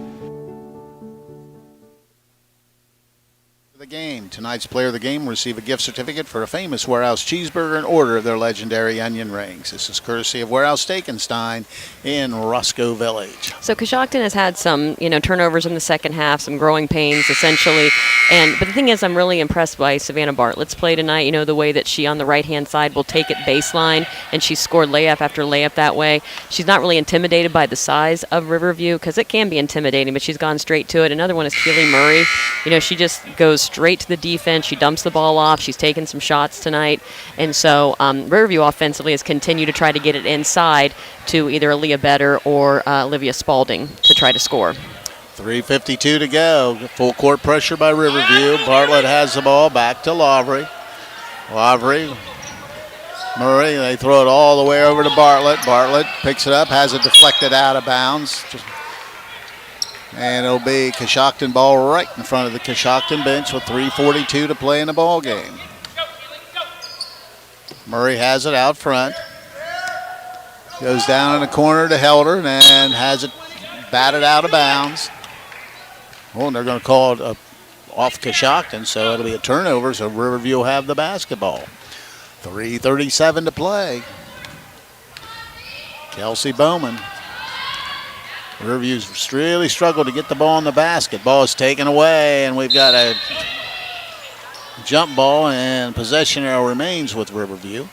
The game. Tonight's Player of the Game will receive a gift certificate for a famous Warehouse cheeseburger in order of their legendary onion rings. This is courtesy of Warehouse Stekenstein in Roscoe Village. So Coshocton has had some, turnovers in the second half, some growing pains essentially. But the thing is, I'm really impressed by Savannah Bartlett's play tonight. The way that she on the right-hand side will take it baseline, and she scored layup after layup that way. She's not really intimidated by the size of Riverview, because it can be intimidating, but she's gone straight to it. Another one is Keely Murray. She just goes straight to the defense. She dumps the ball off. She's taken some shots tonight. And so Riverview offensively has continued to try to get it inside to either Aaliyah Better or Olivia Spalding to try to score. 3:52 to go. Full court pressure by Riverview. Bartlett has the ball back to Lavery. Lavery, Murray, they throw it all the way over to Bartlett. Bartlett picks it up, has it deflected out of bounds. And it'll be Coshocton ball right in front of the Coshocton bench with 3:42 to play in the ball game. Murray has it out front. Goes down in the corner to Helder and has it batted out of bounds. Oh, and they're going to call it a off Coshocton, so it'll be a turnover, so Riverview will have the basketball. 3:37 to play. Kelsey Bowman. Riverview's really struggled to get the ball in the basket. Ball is taken away, and we've got a jump ball, and possession arrow remains with Riverview.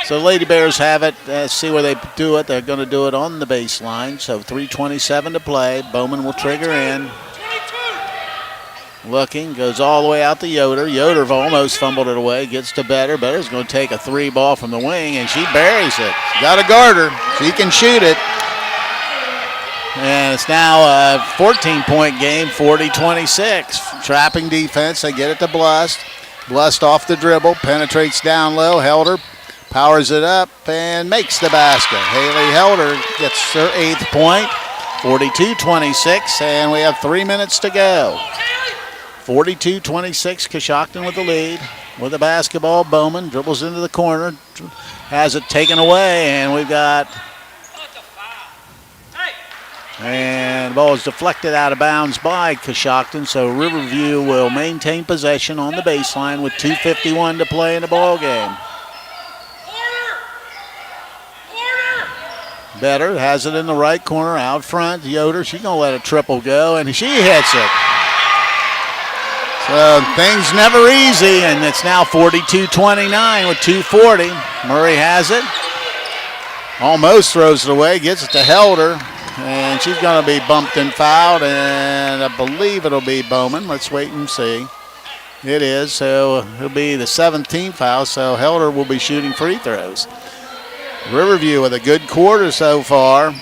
So the Lady Bears have it. Let's see where they do it. They're going to do it on the baseline. So 3:27 to play. Bowman will trigger in. Looking, goes all the way out to Yoder. Yoder almost fumbled it away, gets to Better. Better's going to take a three ball from the wing, and she buries it. Got a guard her. She can shoot it. And it's now a 14-point game, 40-26. Trapping defense. They get it to Blust. Blust off the dribble, penetrates down low. Helder powers it up and makes the basket. Haley Helder gets her 8th point, 42-26, and we have 3 minutes to go. 42-26, Coshocton with the lead. With the basketball, Bowman dribbles into the corner, has it taken away, and we've got... And the ball is deflected out of bounds by Coshocton, so Riverview will maintain possession on the baseline with 2:51 to play in the ball game. Better has it in the right corner out front. Yoder, she's going to let a triple go, and she hits it. So things never easy, and it's now 42-29 with 2:40. Murray has it. Almost throws it away, gets it to Helder, and she's going to be bumped and fouled, and I believe it'll be Bowman. Let's wait and see. It is, so it'll be the 17th foul, so Helder will be shooting free throws. Riverview with a good quarter so far.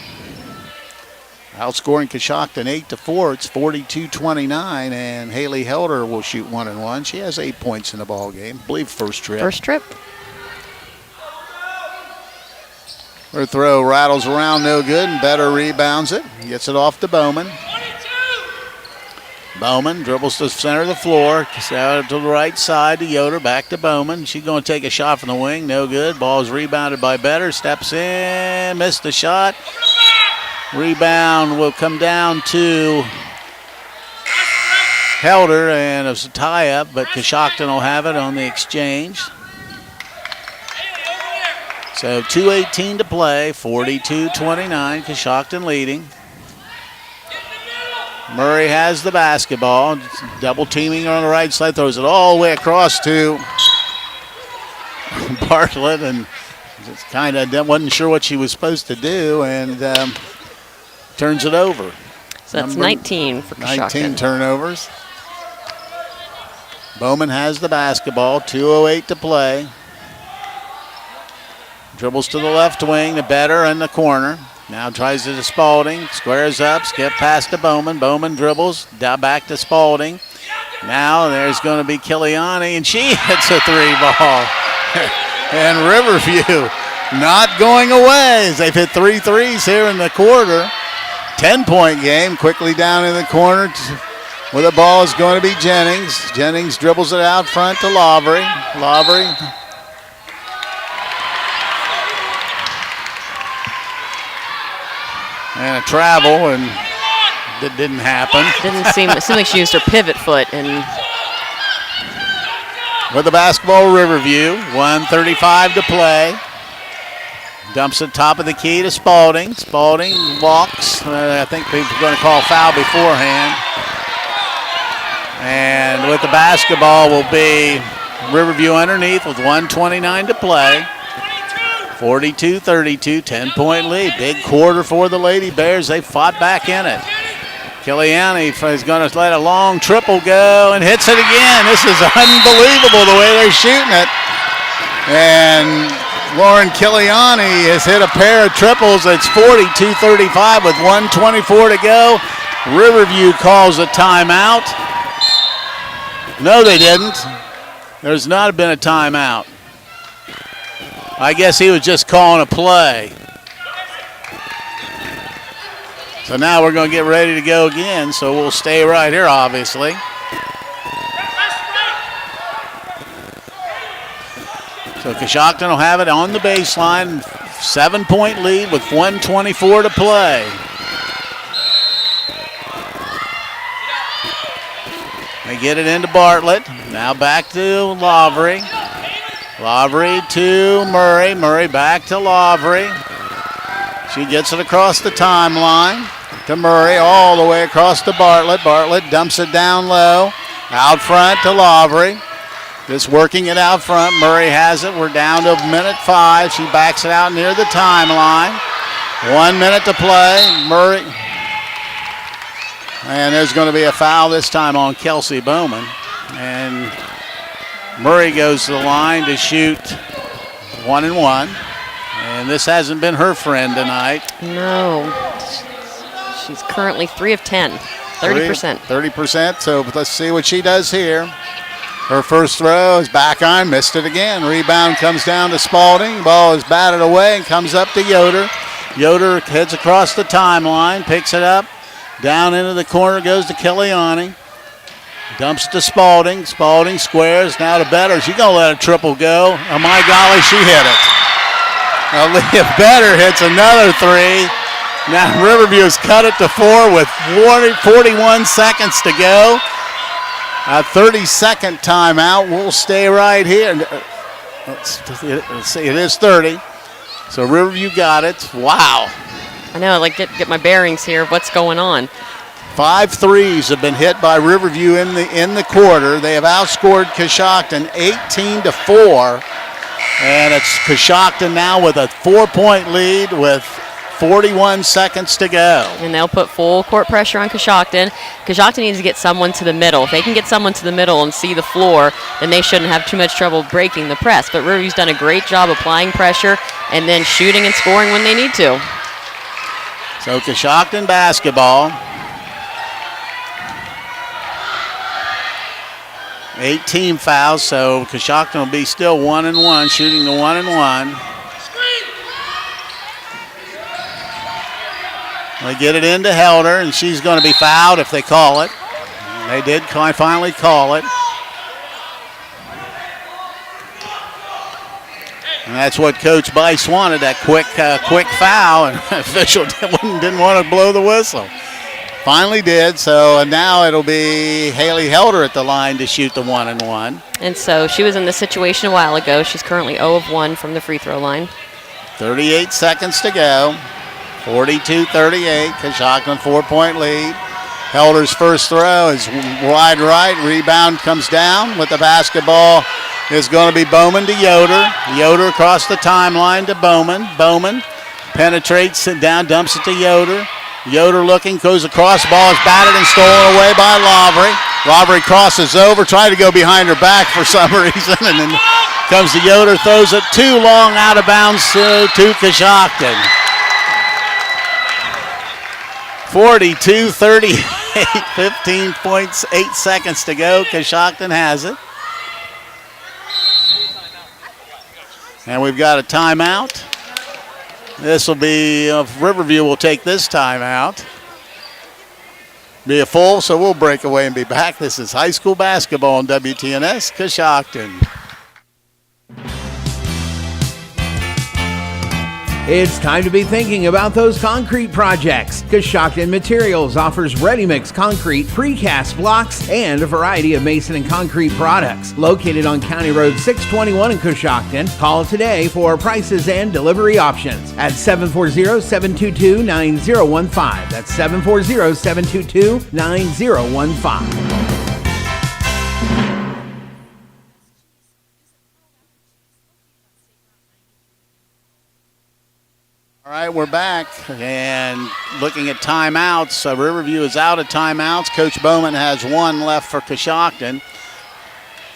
Outscoring Coshocton 8-4. It's 42-29, and Haley Helder will shoot 1-1. She has 8 points in the ball game. I believe first trip. First trip. Her throw rattles around, no good, and Better rebounds it. Gets it off to Bowman. Bowman dribbles to the center of the floor. Out to the right side to Yoder. Back to Bowman. She's going to take a shot from the wing. No good. Ball is rebounded by Better. Steps in. Missed the shot. Rebound will come down to Helder, and it's a tie-up, but Coshocton will have it on the exchange. So 2:18 to play, 42-29, Coshocton leading. Murray has the basketball, double teaming on the right side, throws it all the way across to Bartlett, and just kind of wasn't sure what she was supposed to do, and turns it over. So that's 19 for Coshocton. 19 turnovers. Bowman has the basketball, 2:08 to play. Dribbles to the left wing, the Better in the corner. Now tries to Spalding, squares up, skip past to Bowman. Bowman dribbles, down back to Spalding. Now there's going to be Kiliani, and she hits a three ball. And Riverview not going away as they've hit 3 threes here in the quarter. 10-point game, quickly down in the corner. Where the ball is going to be Jennings. Jennings dribbles it out front to Lavery. Lavery. And a travel, and it didn't happen. It seemed like she used her pivot foot. And with the basketball, Riverview, 1:35 to play. Dumps it top of the key to Spalding. Spalding walks. I think people are going to call foul beforehand. And with the basketball will be Riverview underneath with 1:29 to play. 42-32, 10-point lead. Big quarter for the Lady Bears. They fought back in it. Kiliani is going to let a long triple go and hits it again. This is unbelievable the way they're shooting it. And Lauren Kiliani has hit a pair of triples. It's 42-35 with 1:24 to go. Riverview calls a timeout. No, they didn't. There's not been a timeout. I guess he was just calling a play. So now we're going to get ready to go again, so we'll stay right here, obviously. So Coshocton will have it on the baseline. 7-point lead with 1:24 to play. They get it into Bartlett. Now back to Lavery. Lavery to Murray. Murray back to Lavery. She gets it across the timeline to Murray, all the way across to Bartlett. Bartlett dumps it down low. Out front to Lavery. Just working it out front. Murray has it. We're down to minute 5. She backs it out near the timeline. 1 minute to play. Murray. And there's going to be a foul this time on Kelsey Bowman. And Murray goes to the line to shoot 1-1. And this hasn't been her friend tonight. No. She's currently 3 of 10. 30%. 30%. So let's see what she does here. Her first throw is back iron, missed it again. Rebound comes down to Spalding. Ball is batted away and comes up to Yoder. Yoder heads across the timeline, picks it up. Down into the corner goes to Kiliani. Dumps to Spalding. Spalding squares now to Better. She's going to let a triple go. Oh, my golly, she hit it. Now, Lydia Better hits another 3. Now, Riverview has cut it to 4 with 41 seconds to go. A 30-second timeout. We'll stay right here. Let's see, it is 30. So Riverview got it. Wow. I know, like get my bearings here of what's going on. 5 threes have been hit by Riverview in the quarter. They have outscored Coshocton 18-4. And it's Coshocton now with a 4-point lead with 41 seconds to go. And they'll put full court pressure on Coshocton. Coshocton needs to get someone to the middle. If they can get someone to the middle and see the floor, then they shouldn't have too much trouble breaking the press. But Riverview's done a great job applying pressure and then shooting and scoring when they need to. So Coshocton basketball. 18 fouls, so Coshocton will be still 1-1, shooting the 1-1. They get it into Helder, and she's going to be fouled if they call it. They did finally call it. And that's what Coach Bice wanted, that quick foul, and the official didn't want to blow the whistle. Finally did, so now it'll be Haley Helder at the line to shoot the 1-1. And so she was in this situation a while ago. She's currently 0 of 1 from the free throw line. 38 seconds to go. 42-38, Coshocton 4-point lead. Helder's first throw is wide right. Rebound comes down with the basketball. Is going to be Bowman to Yoder. Yoder across the timeline to Bowman. Bowman penetrates it down, dumps it to Yoder. Yoder looking, goes across, ball is batted and stolen away by Lavery. Lavery crosses over, trying to go behind her back for some reason, and then comes to Yoder, throws it too long out of bounds to Coshocton. 42-38, 15.8 seconds to go. Coshocton has it. And we've got a timeout. This will be, Riverview will take this timeout. Be a full, so we'll break away and be back. This is high school basketball on WTNS, Coshocton. It's time to be thinking about those concrete projects. Coshocton Materials offers ready-mix concrete, precast blocks, and a variety of mason and concrete products. Located on County Road 621 in Coshocton, call today for prices and delivery options at 740-722-9015. That's 740-722-9015. All right, we're back and looking at timeouts. Riverview is out of timeouts. Coach Bowman has 1 left for Coshocton.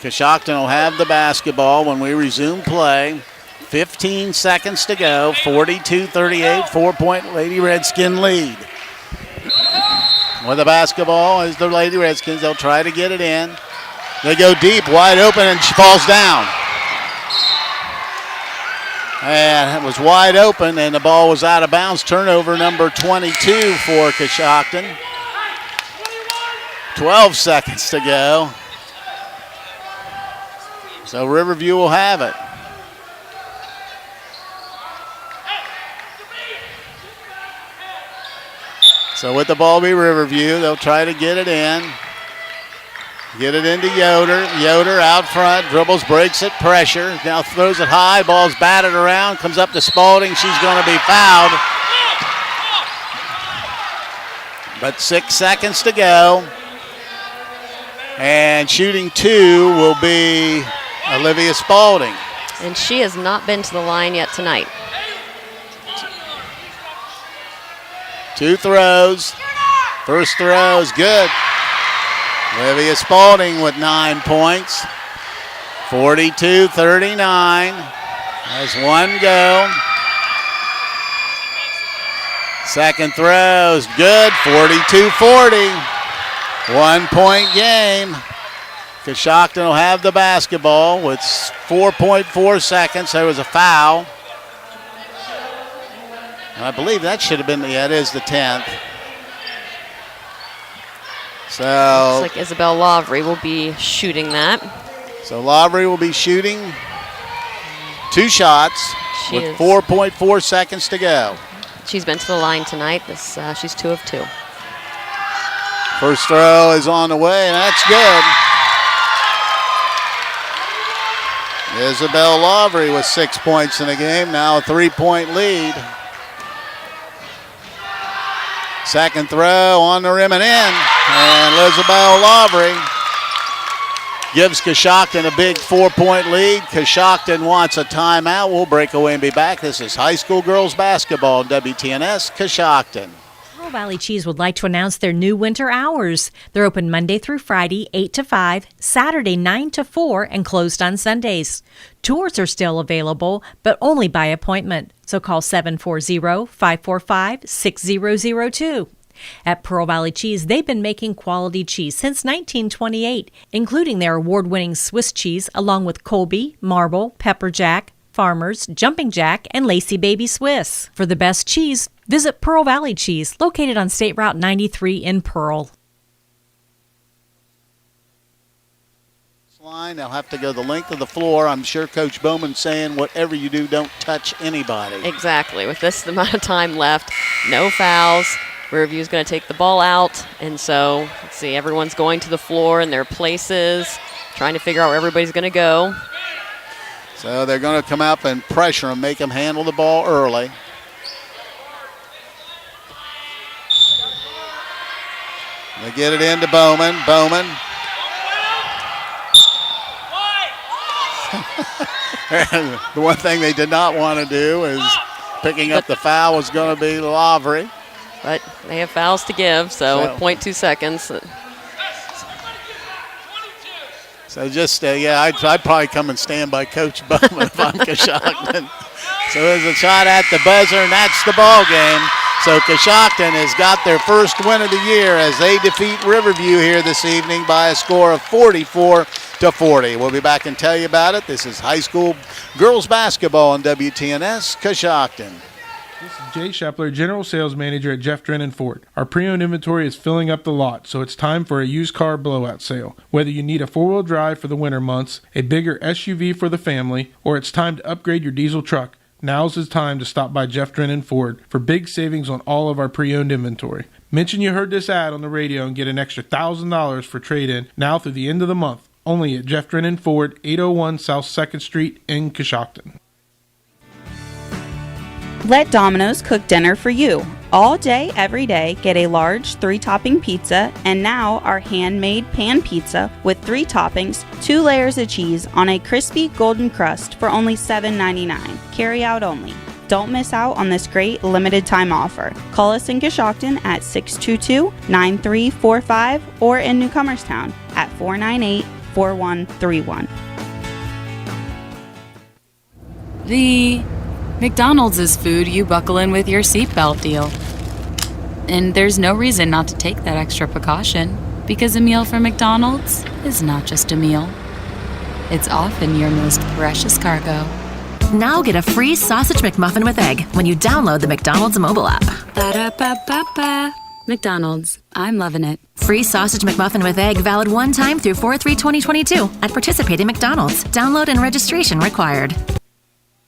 Coshocton will have the basketball when we resume play. 15 seconds to go. 42-38, 4-point Lady Redskin lead. With the basketball is the Lady Redskins. They'll try to get it in. They go deep, wide open, and she falls down. And it was wide open, and the ball was out of bounds. Turnover number 22 for Coshocton. 12 seconds to go. So Riverview will have it. So with the ball be Riverview. They'll try to get it in. Get it into Yoder. Yoder out front, dribbles, breaks it, pressure. Now throws it high, ball's batted around, comes up to Spalding. She's going to be fouled. But 6 seconds to go. And shooting 2 will be Olivia Spalding. And she has not been to the line yet tonight. 2 throws. First throw is good. Olivia Spalding with 9 points. 42-39. Has 1 go. Second throw is good. 42-40. 1 point game. Coshocton will have the basketball with 4.4 seconds. There was a foul. I believe that should have been, it is the 10th. So looks like Isabel Lavery will be shooting that. So Lavery will be shooting 2 shots with 4.4 seconds to go. She's been to the line tonight. She's 2 of 2. First throw is on the way, and that's good. Isabel Lavery with 6 points in the game, now a 3-point lead. Second throw on the rim and in. And Isabel Lavery gives Coshocton a big 4-point lead. Coshocton wants a timeout. We'll break away and be back. This is high school girls basketball, WTNS, Coshocton. Pearl Valley Cheese would like to announce their new winter hours. They're open Monday through Friday, 8 to 5, Saturday, 9 to 4, and closed on Sundays. Tours are still available, but only by appointment. So call 740-545-6002. At Pearl Valley Cheese, they've been making quality cheese since 1928, including their award-winning Swiss cheese, along with Colby, Marble, Pepper Jack, Farmers, Jumping Jack, and Lacey Baby Swiss. For the best cheese, visit Pearl Valley Cheese, located on State Route 93 in Pearl. Line, they'll have to go the length of the floor. I'm sure Coach Bowman saying, whatever you do, don't touch anybody. Exactly. With this amount of time left, no fouls. Riverview's going to take the ball out. And so, let's see, everyone's going to the floor in their places, trying to figure out where everybody's going to go. So they're going to come up and pressure them, make them handle the ball early. They get it into Bowman. Bowman. The one thing they did not want to do is picking up the foul was going to be Lavery. But they have fouls to give, so 0.2 seconds. So just, I'd probably come and stand by Coach Bowman if I'm Coshocton. So there's a shot at the buzzer, and that's the ball game. So Coshocton has got their first win of the year as they defeat Riverview here this evening by a score of 44-40. We'll be back and tell you about it. This is high school girls basketball on WTNS, Coshocton. This is Jay Shepler, General Sales Manager at Jeff Drennan Ford. Our pre-owned inventory is filling up the lot, so it's time for a used car blowout sale. Whether you need a four-wheel drive for the winter months, a bigger SUV for the family, or it's time to upgrade your diesel truck, now's the time to stop by Jeff Drennan Ford for big savings on all of our pre-owned inventory. Mention you heard this ad on the radio and get an extra $1,000 for trade-in now through the end of the month, only at Jeff Drennan Ford, 801 South 2nd Street in Coshocton. Let Domino's cook dinner for you. All day, every day, get a large 3-topping pizza, and now our handmade pan pizza with 3 toppings, 2 layers of cheese on a crispy golden crust for only $7.99. Carry out only. Don't miss out on this great limited time offer. Call us in Coshocton at 622-9345 or in Newcomerstown at 498-4131. The McDonald's is food you buckle in with your seatbelt deal. And there's no reason not to take that extra precaution, because a meal from McDonald's is not just a meal. It's often your most precious cargo. Now get a free Sausage McMuffin with egg when you download the McDonald's mobile app. Ba-da-ba-ba-ba. McDonald's. I'm loving it. Free Sausage McMuffin with egg valid one time through 4/3/2022 at participating McDonald's. Download and registration required.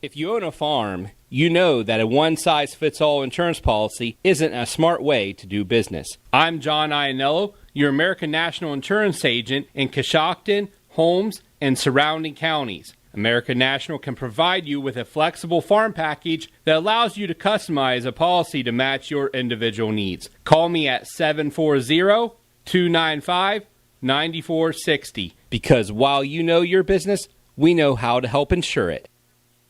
If you own a farm, you know that a one-size-fits-all insurance policy isn't a smart way to do business. I'm John Iannello, your American National Insurance agent in Coshocton, Holmes, and surrounding counties. American National can provide you with a flexible farm package that allows you to customize a policy to match your individual needs. Call me at 740-295-9460 because while you know your business, we know how to help insure it.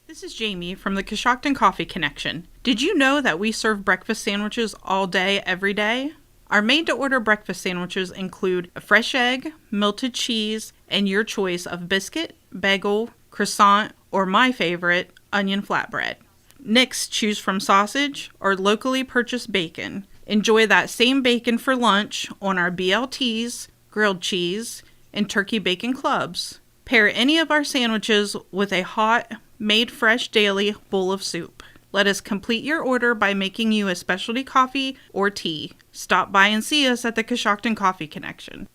This is Jamie from the Coshocton Coffee Connection. Did you know that we serve breakfast sandwiches all day, every day? Our made-to-order breakfast sandwiches include a fresh egg, melted cheese, and your choice of biscuit, bagel, croissant, or my favorite, onion flatbread. Next, choose from sausage or locally purchased bacon. Enjoy that same bacon for lunch on our BLTs, grilled cheese, and turkey bacon clubs. Pair any of our sandwiches with a hot, made fresh daily bowl of soup. Let us complete your order by making you a specialty coffee or tea. Stop by and see us at the Coshocton Coffee Connection.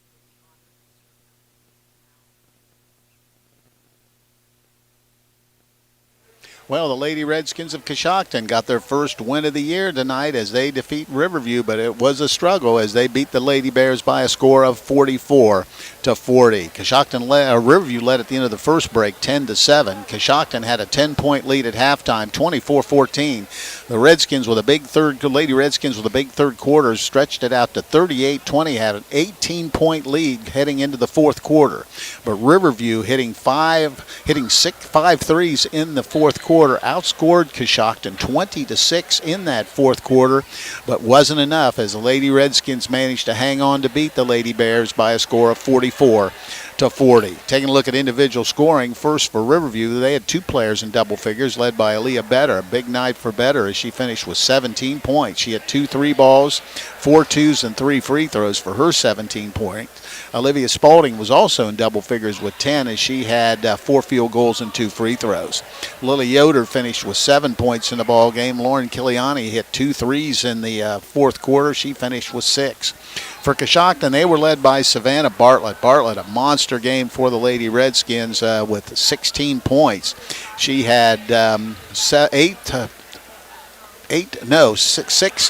Well, the Lady Redskins of Coshocton got their first win of the year tonight as they defeat Riverview, but it was a struggle as they beat the Lady Bears by a score of 44-40. Riverview led at the end of the first break 10-7. Coshocton had a 10-point lead at halftime, 24-14. The Redskins with a big Lady Redskins with a big third quarter stretched it out to 38-20, had an 18-point lead heading into the fourth quarter. But Riverview hitting five threes in the fourth quarter outscored Coshocton 20-6 in that fourth quarter, but wasn't enough as the Lady Redskins managed to hang on to beat the Lady Bears by a score of 44-40. Taking a look at individual scoring, first for Riverview, they had two players in double figures led by Aaliyah Better. A big night for Better as she finished with 17 points. She had 2 3 balls, 4 twos, and 3 free throws for her 17 points. Olivia Spalding was also in double figures with 10 as she had 4 field goals and 2 free throws. Lily Yoder finished with 7 points in the ball game. Lauren Kiliani hit 2 threes in the fourth quarter. She finished with 6. For Coshocton, they were led by Savannah Bartlett. Bartlett, a monster game for the Lady Redskins with 16 points. She had 6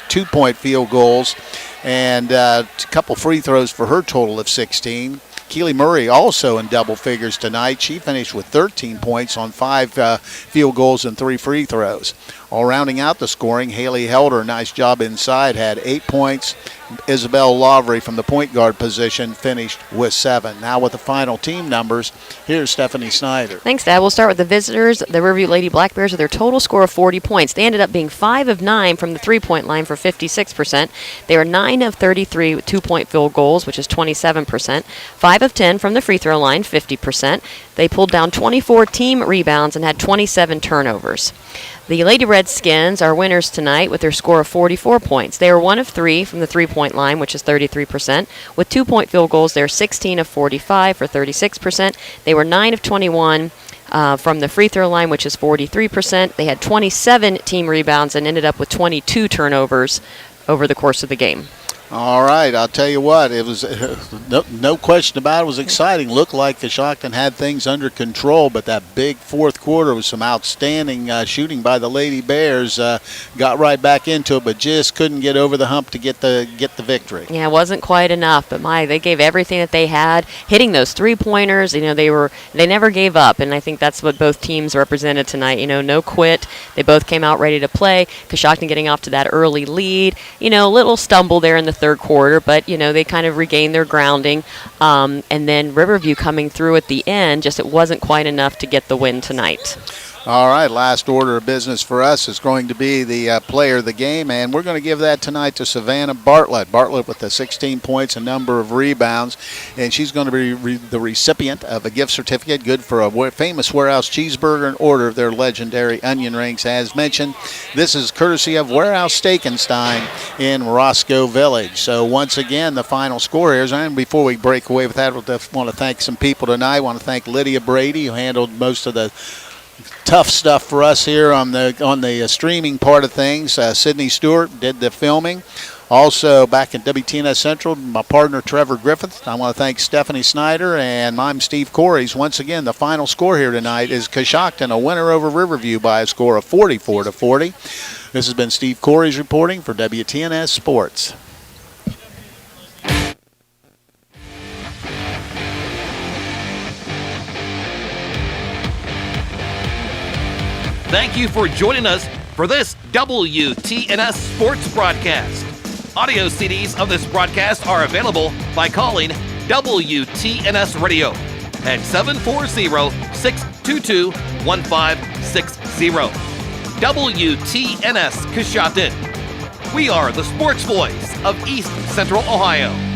two-point field goals and a couple free throws for her total of 16. Keely Murray also in double figures tonight. She finished with 13 points on 5 field goals and 3 free throws. All rounding out the scoring, Haley Helder, nice job inside, had 8 points. Isabel Lavery from the point guard position finished with 7. Now with the final team numbers, here's Stephanie Snider. Thanks, Dad. We'll start with the visitors, the Riverview Lady Black Bears, with their total score of 40 points. They ended up being 5 of 9 from the three-point line for 56%. They were 9 of 33 two-point field goals, which is 27%. 5 of 10 from the free throw line, 50%. They pulled down 24 team rebounds and had 27 turnovers. The Lady Redskins are winners tonight with their score of 44 points. They were 1 of 3 from the three-point line, which is 33%. With 2-point field goals, they're 16 of 45 for 36%. They were 9 of 21 from the free throw line, which is 43%. They had 27 team rebounds and ended up with 22 turnovers over the course of the game. All right, I'll tell you what, it was no question about it. It was exciting. Looked like Coshocton had things under control, but that big fourth quarter was some outstanding shooting by the Lady Bears. Got right back into it, but just couldn't get over the hump to get the victory. Yeah, it wasn't quite enough, but they gave everything that they had, hitting those three-pointers. They never gave up, and I think that's what both teams represented tonight. No quit. They both came out ready to play. Coshocton getting off to that early lead. A little stumble there in the third quarter, but they kind of regained their grounding, and then Riverview coming through at the end, just it wasn't quite enough to get the win tonight. All right, last order of business for us is going to be the player of the game, and we're going to give that tonight to Savannah Bartlett. Bartlett with the 16 points, a number of rebounds, and she's going to be the recipient of a gift certificate good for a famous Warehouse cheeseburger in order of their legendary onion rings. As mentioned, this is courtesy of Warehouse Steak and Stein in Roscoe Village. So once again, the final score here is, and before we break away with that, I want to thank some people tonight. I want to thank Lydia Brady, who handled most of the tough stuff for us here on the streaming part of things. Sydney Stewart did the filming. Also back at WTNS Central, my partner Trevor Griffith. I want to thank Stephanie Snider, and I'm Steve Corries. Once again, the final score here tonight is Coshocton, a winner over Riverview by a score of 44-40. This has been Steve Corries reporting for WTNS Sports. Thank you for joining us for this WTNS Sports broadcast. Audio CDs of this broadcast are available by calling WTNS Radio at 740-622-1560. WTNS Coshocton. We are the sports voice of East Central Ohio.